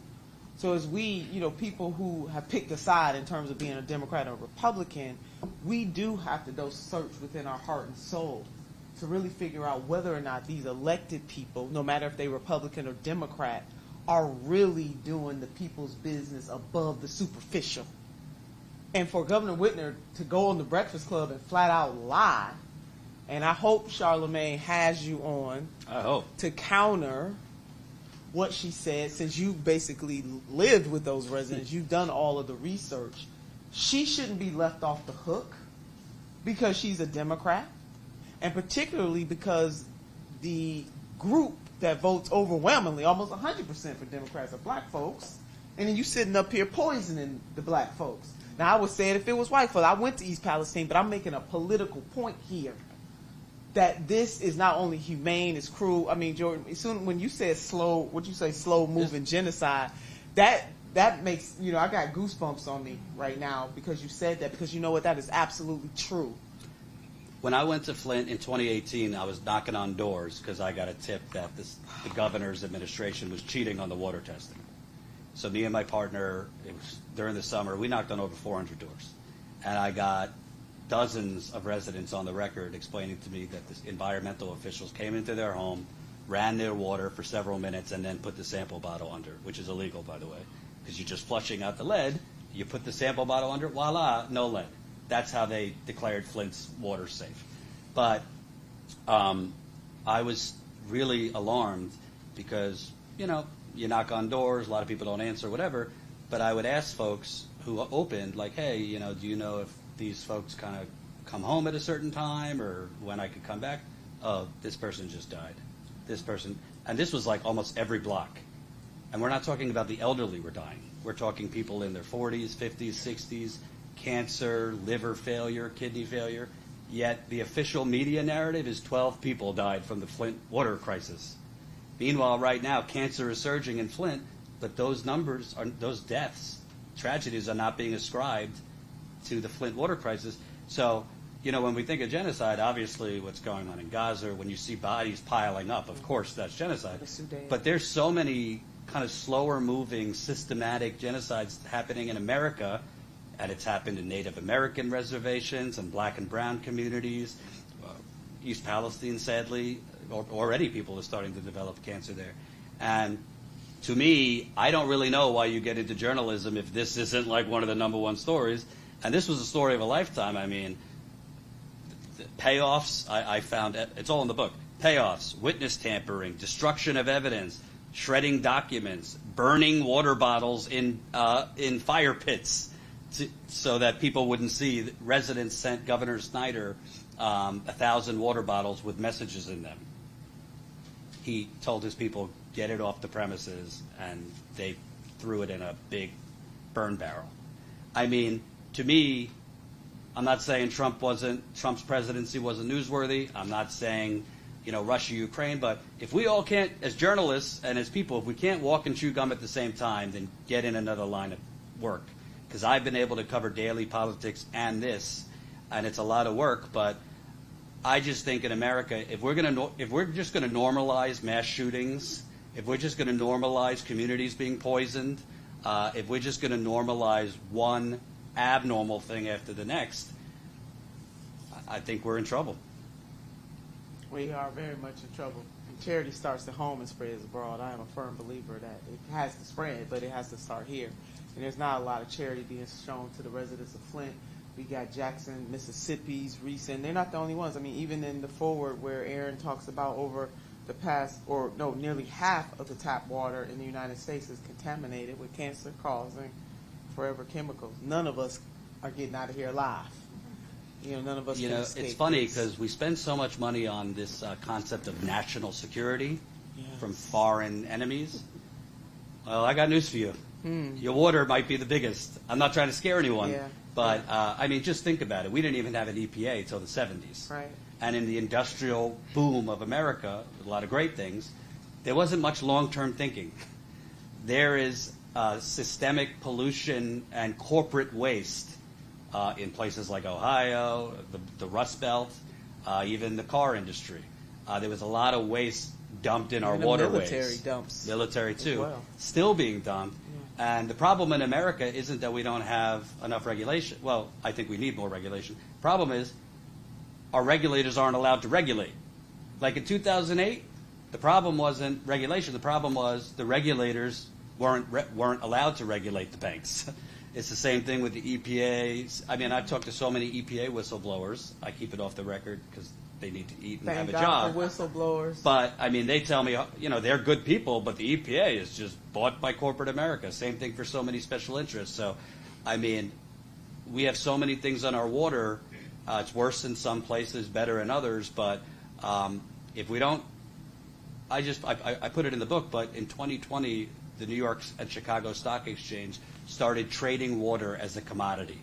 So as we, people who have picked a side in terms of being a Democrat or Republican, we do have to go search within our heart and soul to really figure out whether or not these elected people, no matter if they're Republican or Democrat, are really doing the people's business above the superficial. And for Governor Whitmer to go on the Breakfast Club and flat out lie, and I hope Charlemagne has you on to counter what she said, since you basically lived with those residents, you've done all of the research. She shouldn't be left off the hook because she's a Democrat, and particularly because the group that votes overwhelmingly, almost 100% for Democrats, are black folks, and then you sitting up here poisoning the black folks. Now, I would say it if it was white folks. I went to East Palestine, but I'm making a political point here that this is not only humane, it's cruel. I mean, Jordan, soon when you said slow moving genocide, that makes, I got goosebumps on me right now because you said that, because you know what, that is absolutely true. When I went to Flint in 2018, I was knocking on doors because I got a tip that the governor's administration was cheating on the water testing. So me and my partner, it was during the summer, we knocked on over 400 doors. And I got dozens of residents on the record explaining to me that the environmental officials came into their home, ran their water for several minutes, and then put the sample bottle under, which is illegal, by the way, because you're just flushing out the lead. You put the sample bottle under, voila, no lead. That's how they declared Flint's water safe. But I was really alarmed because, you knock on doors, a lot of people don't answer, whatever, but I would ask folks who opened, like, hey, do you know if these folks kind of come home at a certain time or when I could come back? Oh, this person just died. This person, and this was like almost every block. And we're not talking about the elderly were dying. We're talking people in their 40s, 50s, 60s, cancer, liver failure, kidney failure. Yet the official media narrative is 12 people died from the Flint water crisis. Meanwhile, right now, cancer is surging in Flint, but those numbers, those deaths, tragedies are not being ascribed to the Flint water crisis. So, when we think of genocide, obviously what's going on in Gaza, when you see bodies piling up, of course that's genocide. But there's so many kind of slower moving, systematic genocides happening in America, and it's happened in Native American reservations and black and brown communities. East Palestine, sadly, already people are starting to develop cancer there. And to me, I don't really know why you get into journalism if this isn't like one of the #1 stories. And this was a story of a lifetime. I mean, the payoffs, I found, it's all in the book. Payoffs, witness tampering, destruction of evidence, shredding documents, burning water bottles in fire pits so that people wouldn't see. Residents sent Governor Snyder 1,000 water bottles with messages in them. He told his people, get it off the premises, and they threw it in a big burn barrel. I mean, to me, I'm not saying Trump's presidency wasn't newsworthy. I'm not saying, Russia, Ukraine, but if we all can't, as journalists and as people, if we can't walk and chew gum at the same time, then get in another line of work. Because I've been able to cover daily politics and this, and it's a lot of work, but I just think in America, if we're just going to normalize mass shootings, if we're just going to normalize communities being poisoned, if we're just going to normalize one abnormal thing after the next, I think we're in trouble. We are very much in trouble. Charity starts at home and spreads abroad. I am a firm believer that it has to spread, but it has to start here. And there's not a lot of charity being shown to the residents of Flint. We got Jackson, Mississippi's recent. They're not the only ones. I mean, even in the forward where Aaron talks about over the past, nearly half of the tap water in the United States is contaminated with cancer-causing forever chemicals. None of us are getting out of here alive. None of us can escape. It's funny because we spend so much money on this concept of national security from foreign enemies. Well, I got news for you. Your water might be the biggest. I'm not trying to scare anyone, but I mean, just think about it. We didn't even have an EPA until the 70s. Right. And in the industrial boom of America, a lot of great things, there wasn't much long-term thinking. There is systemic pollution and corporate waste in places like Ohio, the Rust Belt, even the car industry. There was a lot of waste dumped in our waterways. Military dumps. Military too. Well. Still being dumped. And the problem in America isn't that we don't have enough regulation. Well, I think we need more regulation. Problem is, our regulators aren't allowed to regulate. Like in 2008, the problem wasn't regulation. The problem was the regulators weren't allowed to regulate the banks. It's the same thing with the EPA. I mean, I've talked to so many EPA whistleblowers. I keep it off the record because they need to eat and have a job. Thank God for whistleblowers. But, I mean, they tell me, they're good people, but the EPA is just bought by corporate America. Same thing for so many special interests. So, I mean, we have so many things on our water. It's worse in some places, better in others. But if we don't, I put it in the book, but in 2020, the New York and Chicago Stock Exchange started trading water as a commodity.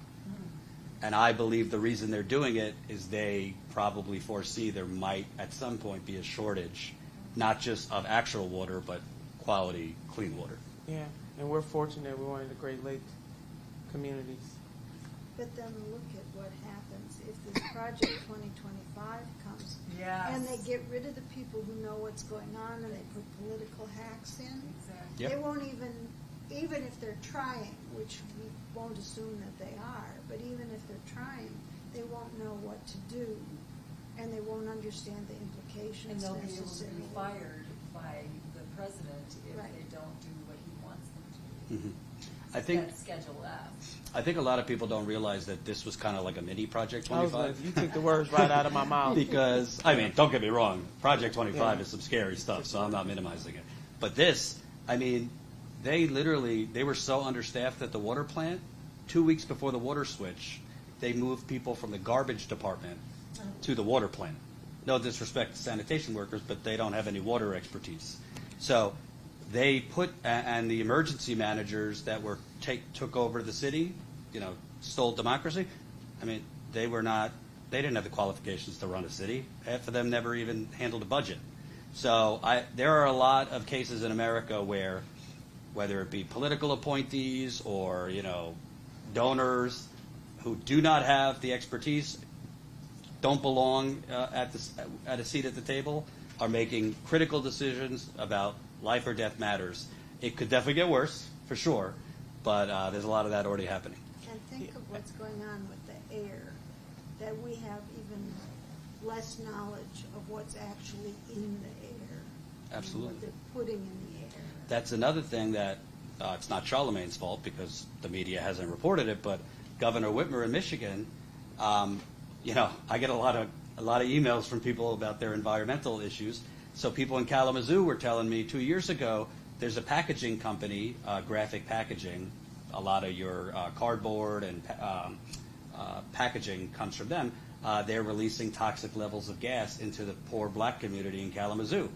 And I believe the reason they're doing it is they probably foresee there might at some point be a shortage, not just of actual water, but quality, clean water. Yeah, and we're fortunate we're one of the Great Lakes communities. But then look at what happens if this Project 2025 comes. Yes. And they get rid of the people who know what's going on and they put political hacks in. Exactly. Yep. They won't even if they're trying, which we won't assume that they are, but even if they're trying, they won't know what to do and they won't understand the implications And they'll be able to necessarily. be fired by the president if Right. they don't do what he wants them to. I think That's Schedule F. I think a lot of people don't realize that this was kind of like a mini Project I was 25. like, you took the words right out of my mouth. Because, I mean, don't get me wrong, Project 25 is some scary stuff, so I'm not minimizing it. But this, I mean, they were so understaffed at the water plant, 2 weeks before the water switch, they moved people from the garbage department to the water plant. No disrespect to sanitation workers, but they don't have any water expertise. So they put, and the emergency managers that took over the city, stole democracy. I mean, they didn't have the qualifications to run a city. Half of them never even handled a budget. So there are a lot of cases in America where, whether it be political appointees or, donors who do not have the expertise, don't belong at a seat at the table, are making critical decisions about life or death matters. It could definitely get worse, for sure, but there's a lot of that already happening. And think of what's going on with the air, that we have even less knowledge of what's actually in the air. Absolutely. And what they're putting in the air. That's another thing that it's not Charlemagne's fault because the media hasn't reported it, but Governor Whitmer in Michigan, I get a lot of emails from people about their environmental issues. So people in Kalamazoo were telling me 2 years ago, there's a packaging company, Graphic Packaging. A lot of your cardboard and packaging comes from them. They're releasing toxic levels of gas into the poor black community in Kalamazoo.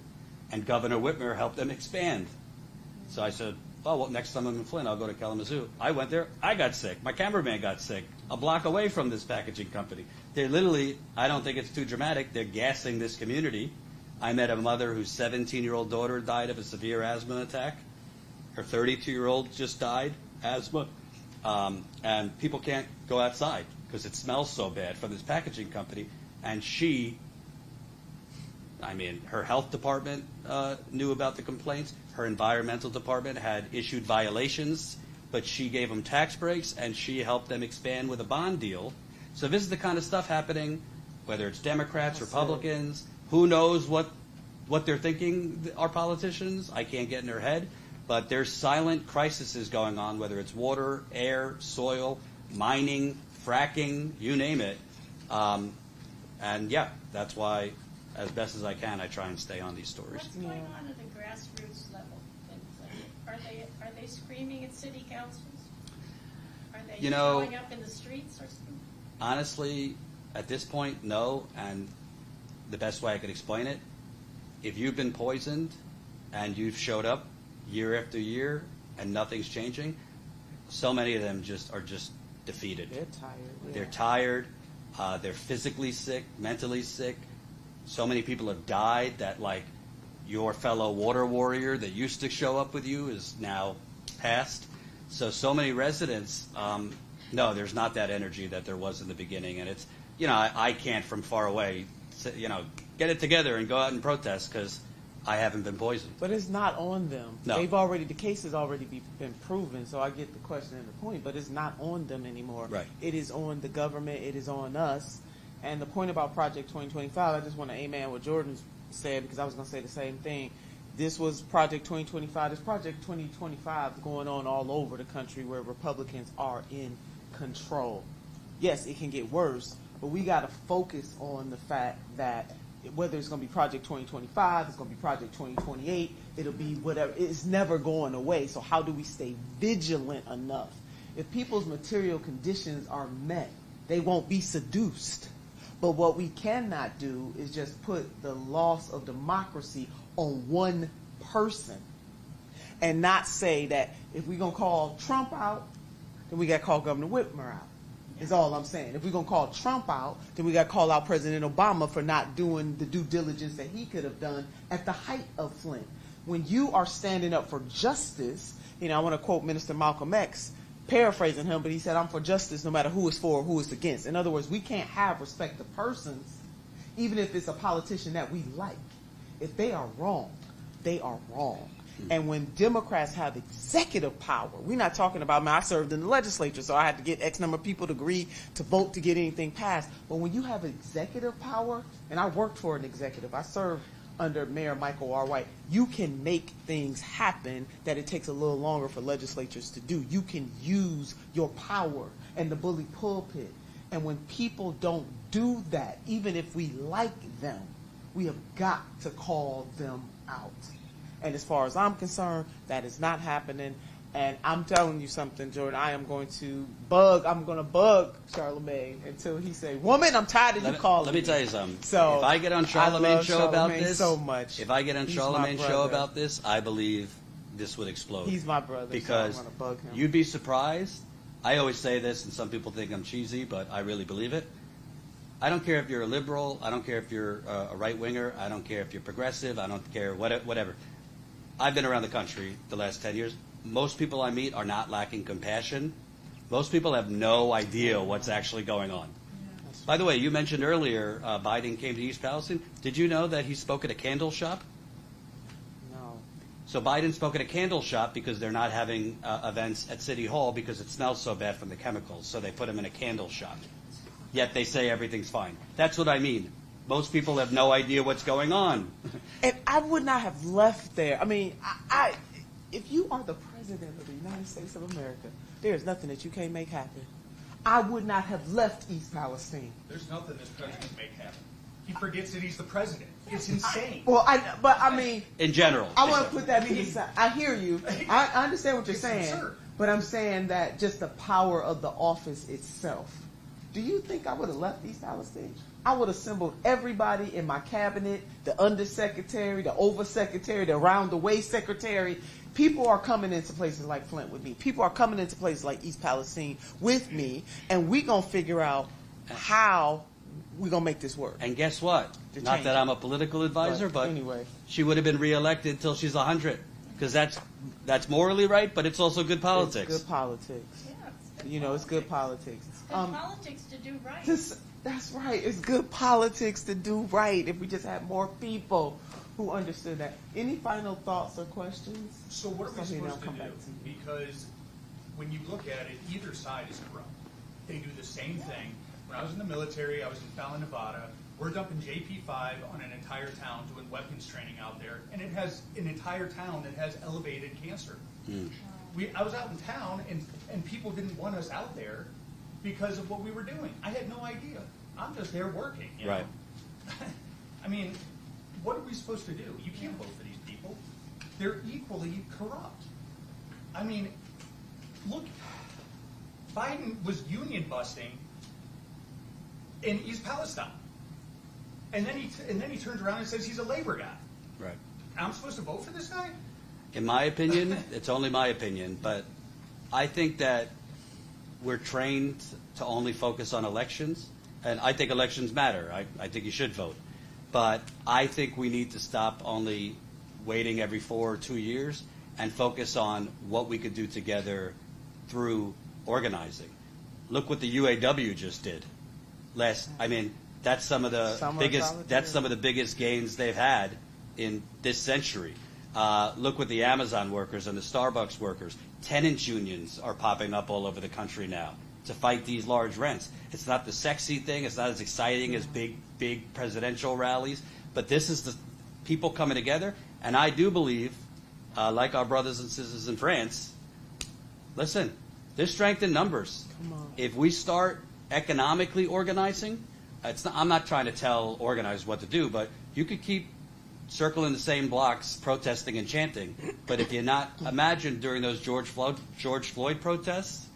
And Governor Whitmer helped them expand. So I said, oh, well, next time I'm in Flint, I'll go to Kalamazoo. I went there. I got sick. My cameraman got sick. A block away from this packaging company. They're literally, I don't think it's too dramatic, they're gassing this community. I met a mother whose 17-year-old daughter died of a severe asthma attack. Her 32-year-old just died, asthma. And people can't go outside because it smells so bad from this packaging company. And her health department knew about the complaints. Her environmental department had issued violations, but she gave them tax breaks, and she helped them expand with a bond deal. So this is the kind of stuff happening, whether it's Democrats, Republicans, who knows what they're thinking, our politicians. I can't get in their head. But there's silent crises going on, whether it's water, air, soil, mining, fracking, you name it. That's why, as best as I can, I try and stay on these stories. What's going on at the grassroots level? Are they screaming at city councils? Are they showing up in the streets or something? Honestly, at this point, no. And the best way I could explain it, if you've been poisoned and you've showed up year after year and nothing's changing, so many of them are just defeated. They're tired. Yeah. They're tired. They're physically sick, mentally sick. So many people have died that, like, your fellow water warrior that used to show up with you is now passed. So many residents, no, there's not that energy that there was in the beginning. And it's, I can't from far away, get it together and go out and protest because I haven't been poisoned. But it's not on them. No. The case has already been proven, so I get the question and the point, but it's not on them anymore. Right. It is on the government. It is on us. And the point about Project 2025, I just want to amen what Jordan said because I was going to say the same thing. This was Project 2025. This Project 2025 going on all over the country where Republicans are in control. Yes, it can get worse, but we got to focus on the fact that whether it's going to be Project 2025, it's going to be Project 2028, it'll be whatever. It's never going away. So how do we stay vigilant enough? If people's material conditions are met, they won't be seduced. But what we cannot do is just put the loss of democracy on one person and not say that if we're going to call Trump out, then we got to call Governor Whitmer out. Is all I'm saying. If we're going to call Trump out, then we got to call out President Obama for not doing the due diligence that he could have done at the height of Flint. When you are standing up for justice, I want to quote Minister Malcolm X, paraphrasing him, but he said, I'm for justice no matter who is for or who is against. In other words, we can't have respect of persons, even if it's a politician that we like. If they are wrong, they are wrong. And when Democrats have executive power, we're not talking about, I served in the legislature, so I had to get X number of people to agree to vote to get anything passed. But when you have executive power, and I worked for an executive, I served under Mayor Michael R. White, you can make things happen that it takes a little longer for legislatures to do. You can use your power and the bully pulpit. And when people don't do that, even if we like them, we have got to call them out. And as far as I'm concerned, that is not happening. And I'm telling you something, Jordan, I'm going to bug Charlemagne until he say, woman, I'm tired of you calling Let me tell you something. So if I get on Charlemagne's show about this, so much. If I get on He's Charlemagne's my show brother. about this, I believe this would explode. He's my brother, Because so I'm gonna bug him. you'd be surprised. I always say this, and some people think I'm cheesy, but I really believe it. I don't care if you're a liberal. I don't care if you're a right-winger. I don't care if you're progressive. I don't care whatever. I've been around the country the last 10 years. Most people I meet are not lacking compassion. Most people have no idea what's actually going on. By the way, you mentioned earlier Biden came to East Palestine. Did you know that he spoke at a candle shop? No. So Biden spoke at a candle shop because they're not having events at City Hall because it smells so bad from the chemicals. So they put him in a candle shop. Yet they say everything's fine. That's what I mean. Most people have no idea what's going on. And I would not have left there. I mean, if you are the president of the United States of America, there's nothing that you can't make happen. I would not have left East Palestine. There's nothing this president can make happen. He forgets that he's the president. It's insane. I mean, In general. I want to put that to the side. I hear you. I understand what you're It's saying, absurd. but I'm saying that just the power of the office itself. Do you think I would have left East Palestine? I would have assembled everybody in my cabinet, the undersecretary, the oversecretary, the around-the-way secretary. People are coming into places like Flint with me. People are coming into places like East Palestine with me, and we're going to figure out how we're going to make this work. And guess what? To Not change that it. I'm a political advisor, but anyway. she would have been reelected until she's 100. Because that's morally right, but it's also good politics. It's good politics. Yeah, it's good You know, it's good politics. It's good politics to do right. That's right. It's good politics to do right if we just had more people who understood that. Any final thoughts or questions? So what are we Something supposed I'll to come do? back to you. Because when you look at it, either side is corrupt. They do the same thing. When I was in the military, I was in Fallon, Nevada. We're dumping JP5 on an entire town doing weapons training out there, and it has an entire town that has elevated cancer. I was out in town, and people didn't want us out there because of what we were doing. I had no idea. I'm just there working. You know? Right. I mean, what are we supposed to do? You can't vote for these people. They're equally corrupt. I mean, look, Biden was union busting in East Palestine, and then he turns around and says he's a labor guy. Right. I'm supposed to vote for this guy? In my opinion, it's only my opinion, but I think that we're trained to only focus on elections, and I think elections matter. I think you should vote. But I think we need to stop only waiting every 4 or 2 years and focus on what we could do together through organizing. Look what the UAW just did. That's some of the biggest gains they've had in this century. Look what the Amazon workers and the Starbucks workers, tenants unions are popping up all over the country now to fight these large rents. It's not the sexy thing. It's not as exciting as big presidential rallies. But this is the people coming together. And I do believe, like our brothers and sisters in France, listen, there's strength in numbers. Come on. If we start economically organizing, I'm not trying to tell organizers what to do, but you could keep circling the same blocks, protesting and chanting. But if you're not, imagine during those George Floyd protests,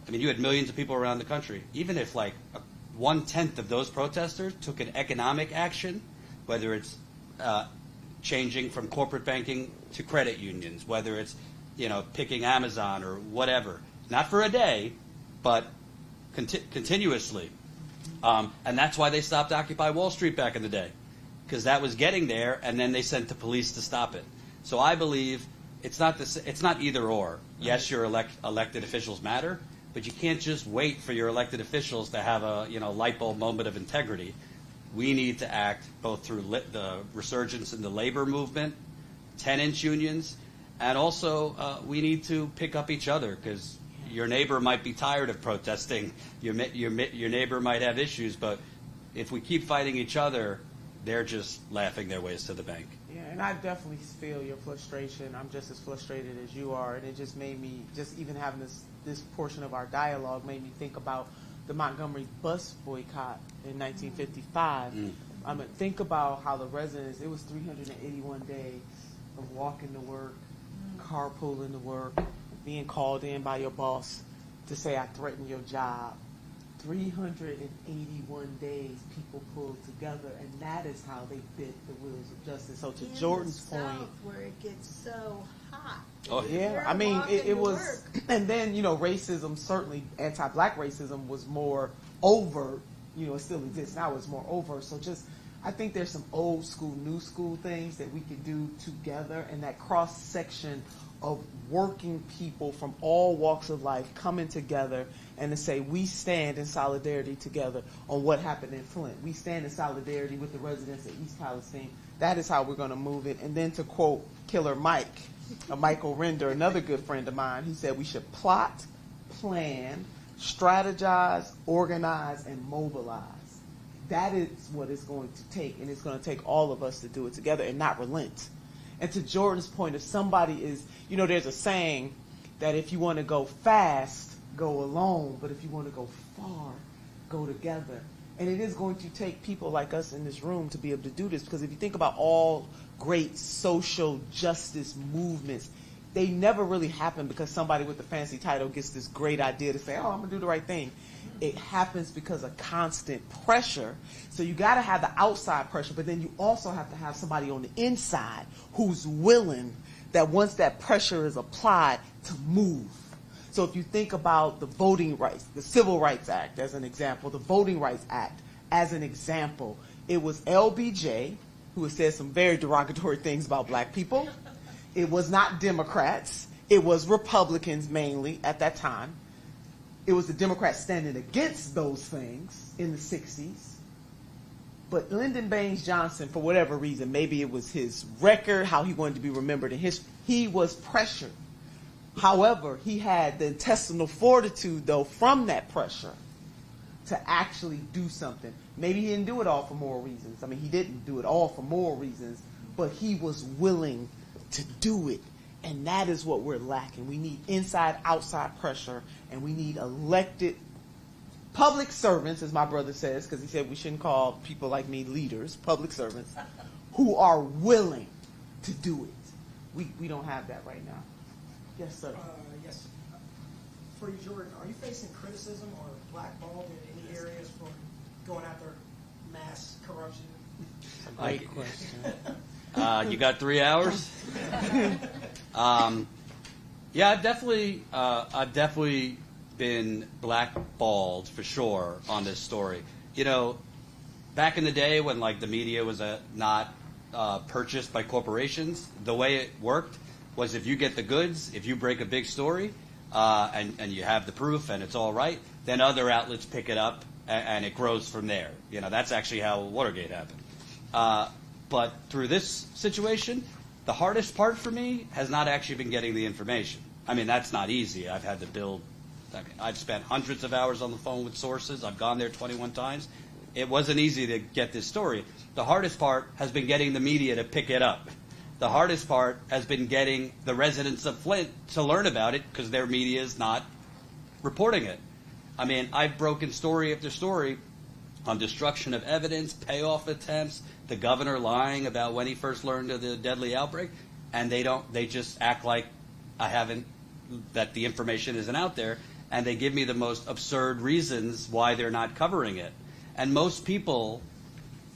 I mean, you had millions of people around the country. Even if like 1/10 of those protesters took an economic action, whether it's changing from corporate banking to credit unions, whether it's picking Amazon or whatever, not for a day, but continuously. And that's why they stopped Occupy Wall Street back in the day, because that was getting there, and then they sent the police to stop it. So I believe it's not either or. Yes, your elected officials matter, but you can't just wait for your elected officials to have a light bulb moment of integrity. We need to act both through the resurgence in the labor movement, tenants unions, and also we need to pick up each other, because your neighbor might be tired of protesting. Your neighbor might have issues, but if we keep fighting each other, they're just laughing their ways to the bank. Yeah, and I definitely feel your frustration. I'm just as frustrated as you are, and it just made me, just even having this portion of our dialogue made me think about the Montgomery bus boycott in 1955. I mean, think about how the residents, it was 381 days of walking to work, carpooling to work, being called in by your boss to say, I threatened your job. 381 days people pulled together, and that is how they bit the wheels of justice. So to Jordan's point, where it gets so hot. Oh, yeah, I mean, it was, and then, racism, certainly anti-black racism was more overt, it still exists now, it's more overt. So I think there's some old school, new school things that we could do together, and that cross section of working people from all walks of life coming together and to say we stand in solidarity together on what happened in Flint. We stand in solidarity with the residents of East Palestine. That is how we're going to move it. And then to quote Killer Mike, Michael Render, another good friend of mine, he said we should plot, plan, strategize, organize, and mobilize. That is what it's going to take, and it's going to take all of us to do it together and not relent. And to Jordan's point, if somebody is, there's a saying that if you want to go fast, go alone, but if you want to go far, go together. And it is going to take people like us in this room to be able to do this, because if you think about all great social justice movements, they never really happen because somebody with a fancy title gets this great idea to say, oh, I'm going to do the right thing. It happens because of constant pressure. So you got to have the outside pressure, but then you also have to have somebody on the inside who's willing, that once that pressure is applied, to move. So if you think about the Voting Rights, the Civil Rights Act as an example, the Voting Rights Act as an example, it was LBJ, who has said some very derogatory things about black people. It was not Democrats. It was Republicans mainly at that time. It was the Democrats standing against those things in the 60s. But Lyndon Baines Johnson, for whatever reason, maybe it was his record, how he wanted to be remembered in history, he was pressured. However, he had the intestinal fortitude, though, from that pressure to actually do something. Maybe he didn't do it all for moral reasons. I mean, he didn't do it all for moral reasons, but he was willing to do it. And that is what we're lacking. We need inside, outside pressure, and we need elected public servants, as my brother says, because he said we shouldn't call people like me leaders, public servants, who are willing to do it. We don't have that right now. Yes, sir. Yes. For you, Jordan, are you facing criticism or blackballed in any areas for going after mass corruption? Great question. You got 3 hours? Yeah, I've definitely been blackballed for sure on this story. Back in the day when the media was not purchased by corporations, the way it worked was if you get the goods, if you break a big story, and you have the proof and it's all right, then other outlets pick it up and it grows from there. That's actually how Watergate happened. But through this situation, the hardest part for me has not actually been getting the information. I mean, that's not easy. I've had to build, I've spent hundreds of hours on the phone with sources. I've gone there 21 times. It wasn't easy to get this story. The hardest part has been getting the media to pick it up. The hardest part has been getting the residents of Flint to learn about it because their media is not reporting it. I mean, I've broken story after story on destruction of evidence, payoff attempts, the governor lying about when he first learned of the deadly outbreak, and they just act like that the information isn't out there, and they give me the most absurd reasons why they're not covering it. And most people,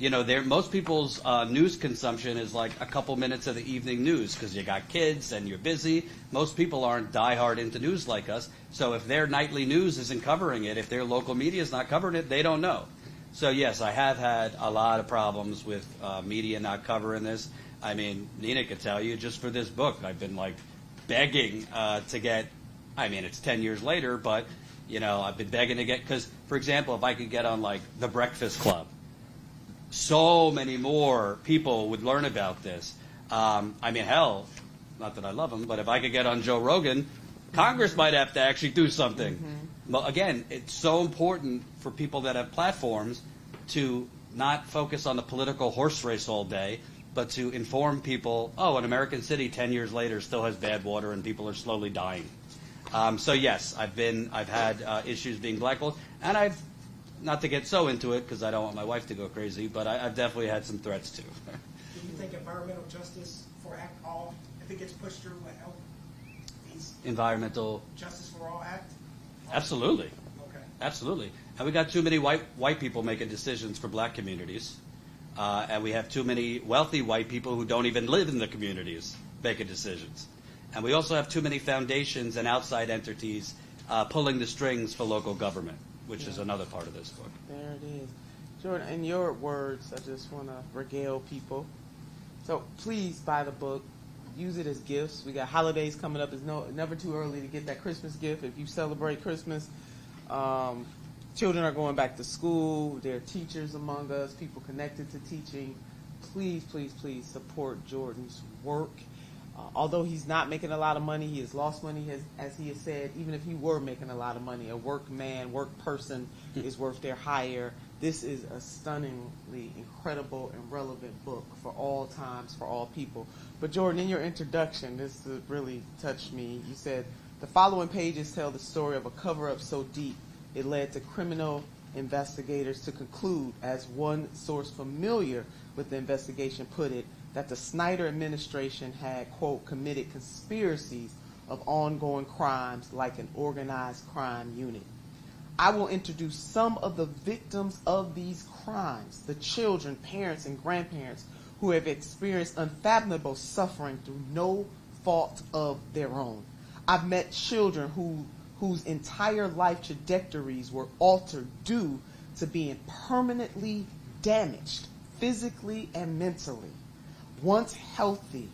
most people's news consumption is like a couple minutes of the evening news because you got kids and you're busy. Most people aren't diehard into news like us. So if their nightly news isn't covering it, if their local media is not covering it, they don't know. So yes, I have had a lot of problems with media not covering this. I mean, Nina could tell you, just for this book, I've been begging to get, it's 10 years later, but I've been begging to get, because, for example, if I could get on The Breakfast Club, so many more people would learn about this. Hell, not that I love him, but if I could get on Joe Rogan, Congress might have to actually do something. Mm-hmm. But again, it's so important for people that have platforms to not focus on the political horse race all day, but to inform people, oh, an American city 10 years later still has bad water and people are slowly dying. So yes, I've had issues being blackballed, and I've, not to get so into it because I don't want my wife to go crazy, but I've definitely had some threats too. Do you think environmental justice for Act All, if it gets pushed through, will help these Environmental, Justice for All Act? absolutely, Okay. absolutely. And we got too many white people making decisions for black communities, and we have too many wealthy white people who don't even live in the communities making decisions. And we also have too many foundations and outside entities pulling the strings for local government, which is another part of this book. There it is. Jordan, in your words, I just want to regale people. So please buy the book. Use it as gifts. We got holidays coming up. It's never too early to get that Christmas gift. If you celebrate Christmas, children are going back to school. There are teachers among us, people connected to teaching. Please, please, please support Jordan's work. Although he's not making a lot of money, he has lost money, as he has said. Even if he were making a lot of money, a work person is worth their hire. This is a stunningly incredible and relevant book for all times, for all people. But Jordan, in your introduction, this really touched me. You said, the following pages tell the story of a cover-up so deep it led to criminal investigators to conclude, as one source familiar with the investigation put it, that the Snyder administration had, quote, committed conspiracies of ongoing crimes like an organized crime unit. I will introduce some of the victims of these crimes, the children, parents, and grandparents who have experienced unfathomable suffering through no fault of their own. I've met children whose entire life trajectories were altered due to being permanently damaged, physically and mentally. Once healthy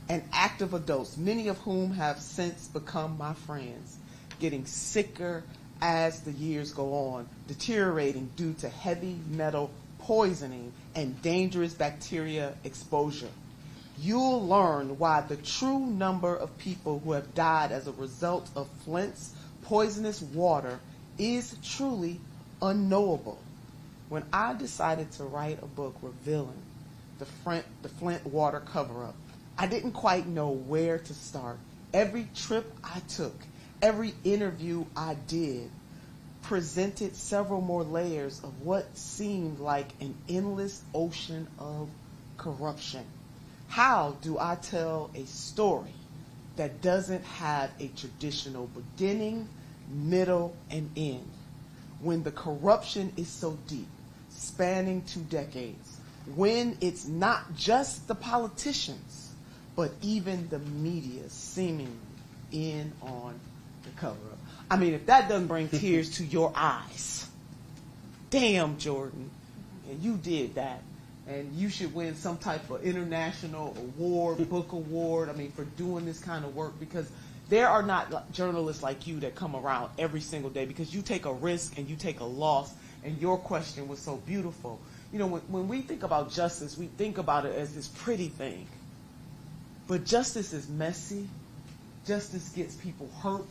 and active adults, many of whom have since become my friends, getting sicker as the years go on, deteriorating due to heavy metal poisoning and dangerous bacteria exposure. You'll learn why the true number of people who have died as a result of Flint's poisonous water is truly unknowable. When I decided to write a book revealing the Flint water cover-up, I didn't quite know where to start. Every trip I took, every interview I did, presented several more layers of what seemed like an endless ocean of corruption. How do I tell a story that doesn't have a traditional beginning, middle, and end, when the corruption is so deep, spanning 2 decades? When it's not just the politicians, but even the media seemingly in on the cover-up. I mean, if that doesn't bring tears to your eyes, damn, Jordan, and you did that. And you should win some type of international award, book award, I mean, for doing this kind of work, because there are not journalists like you that come around every single day, because you take a risk and you take a loss, and your question was so beautiful. You know, when we think about justice, we think about it as this pretty thing. But justice is messy. Justice gets people hurt.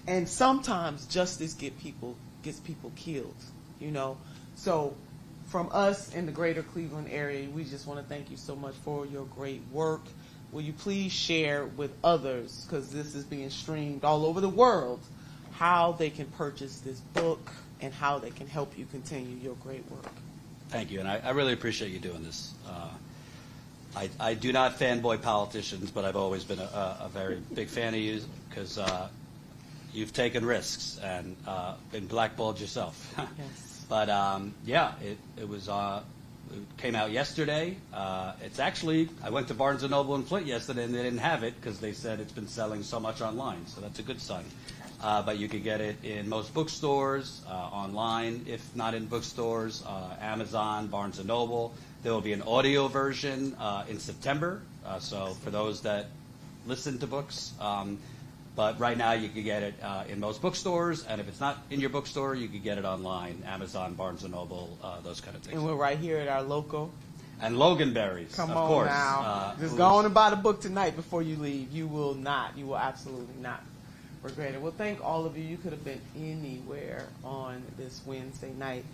And sometimes justice gets people killed, you know. So from us in the greater Cleveland area, we just want to thank you so much for your great work. Will you please share with others, because this is being streamed all over the world, how they can purchase this book and how they can help you continue your great work? Thank you, and I really appreciate you doing this. I do not fanboy politicians, but I've always been a very big fan of you, because you've taken risks and been blackballed yourself. Yes. But yeah, it came out yesterday. It's actually, I went to Barnes & Noble in Flint yesterday, and they didn't have it because they said it's been selling so much online, so that's a good sign. But you can get it in most bookstores, online, if not in bookstores, Amazon, Barnes & Noble. There will be an audio version in September, so for those that listen to books. But right now you can get it in most bookstores, and if it's not in your bookstore, you can get it online, Amazon, Barnes & Noble, those kind of things. And we're right here at our local. And Loganberry's, Come of on course. now. Just go on and buy the book tonight before you leave. You will absolutely not regret it. Well, thank all of you. You could have been anywhere on this Wednesday night.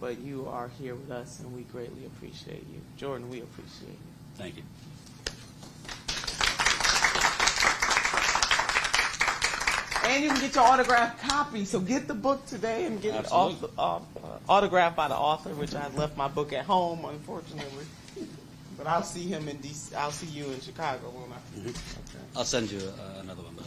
but you are here with us, and we greatly appreciate you. Jordan, we appreciate you. Thank you. And you can get your autographed copy. So get the book today and get Absolutely. it autographed by the author, which I left my book at home, unfortunately. But I'll see him in DC. I'll see you in Chicago, won't I? I'll send you another one, by the way.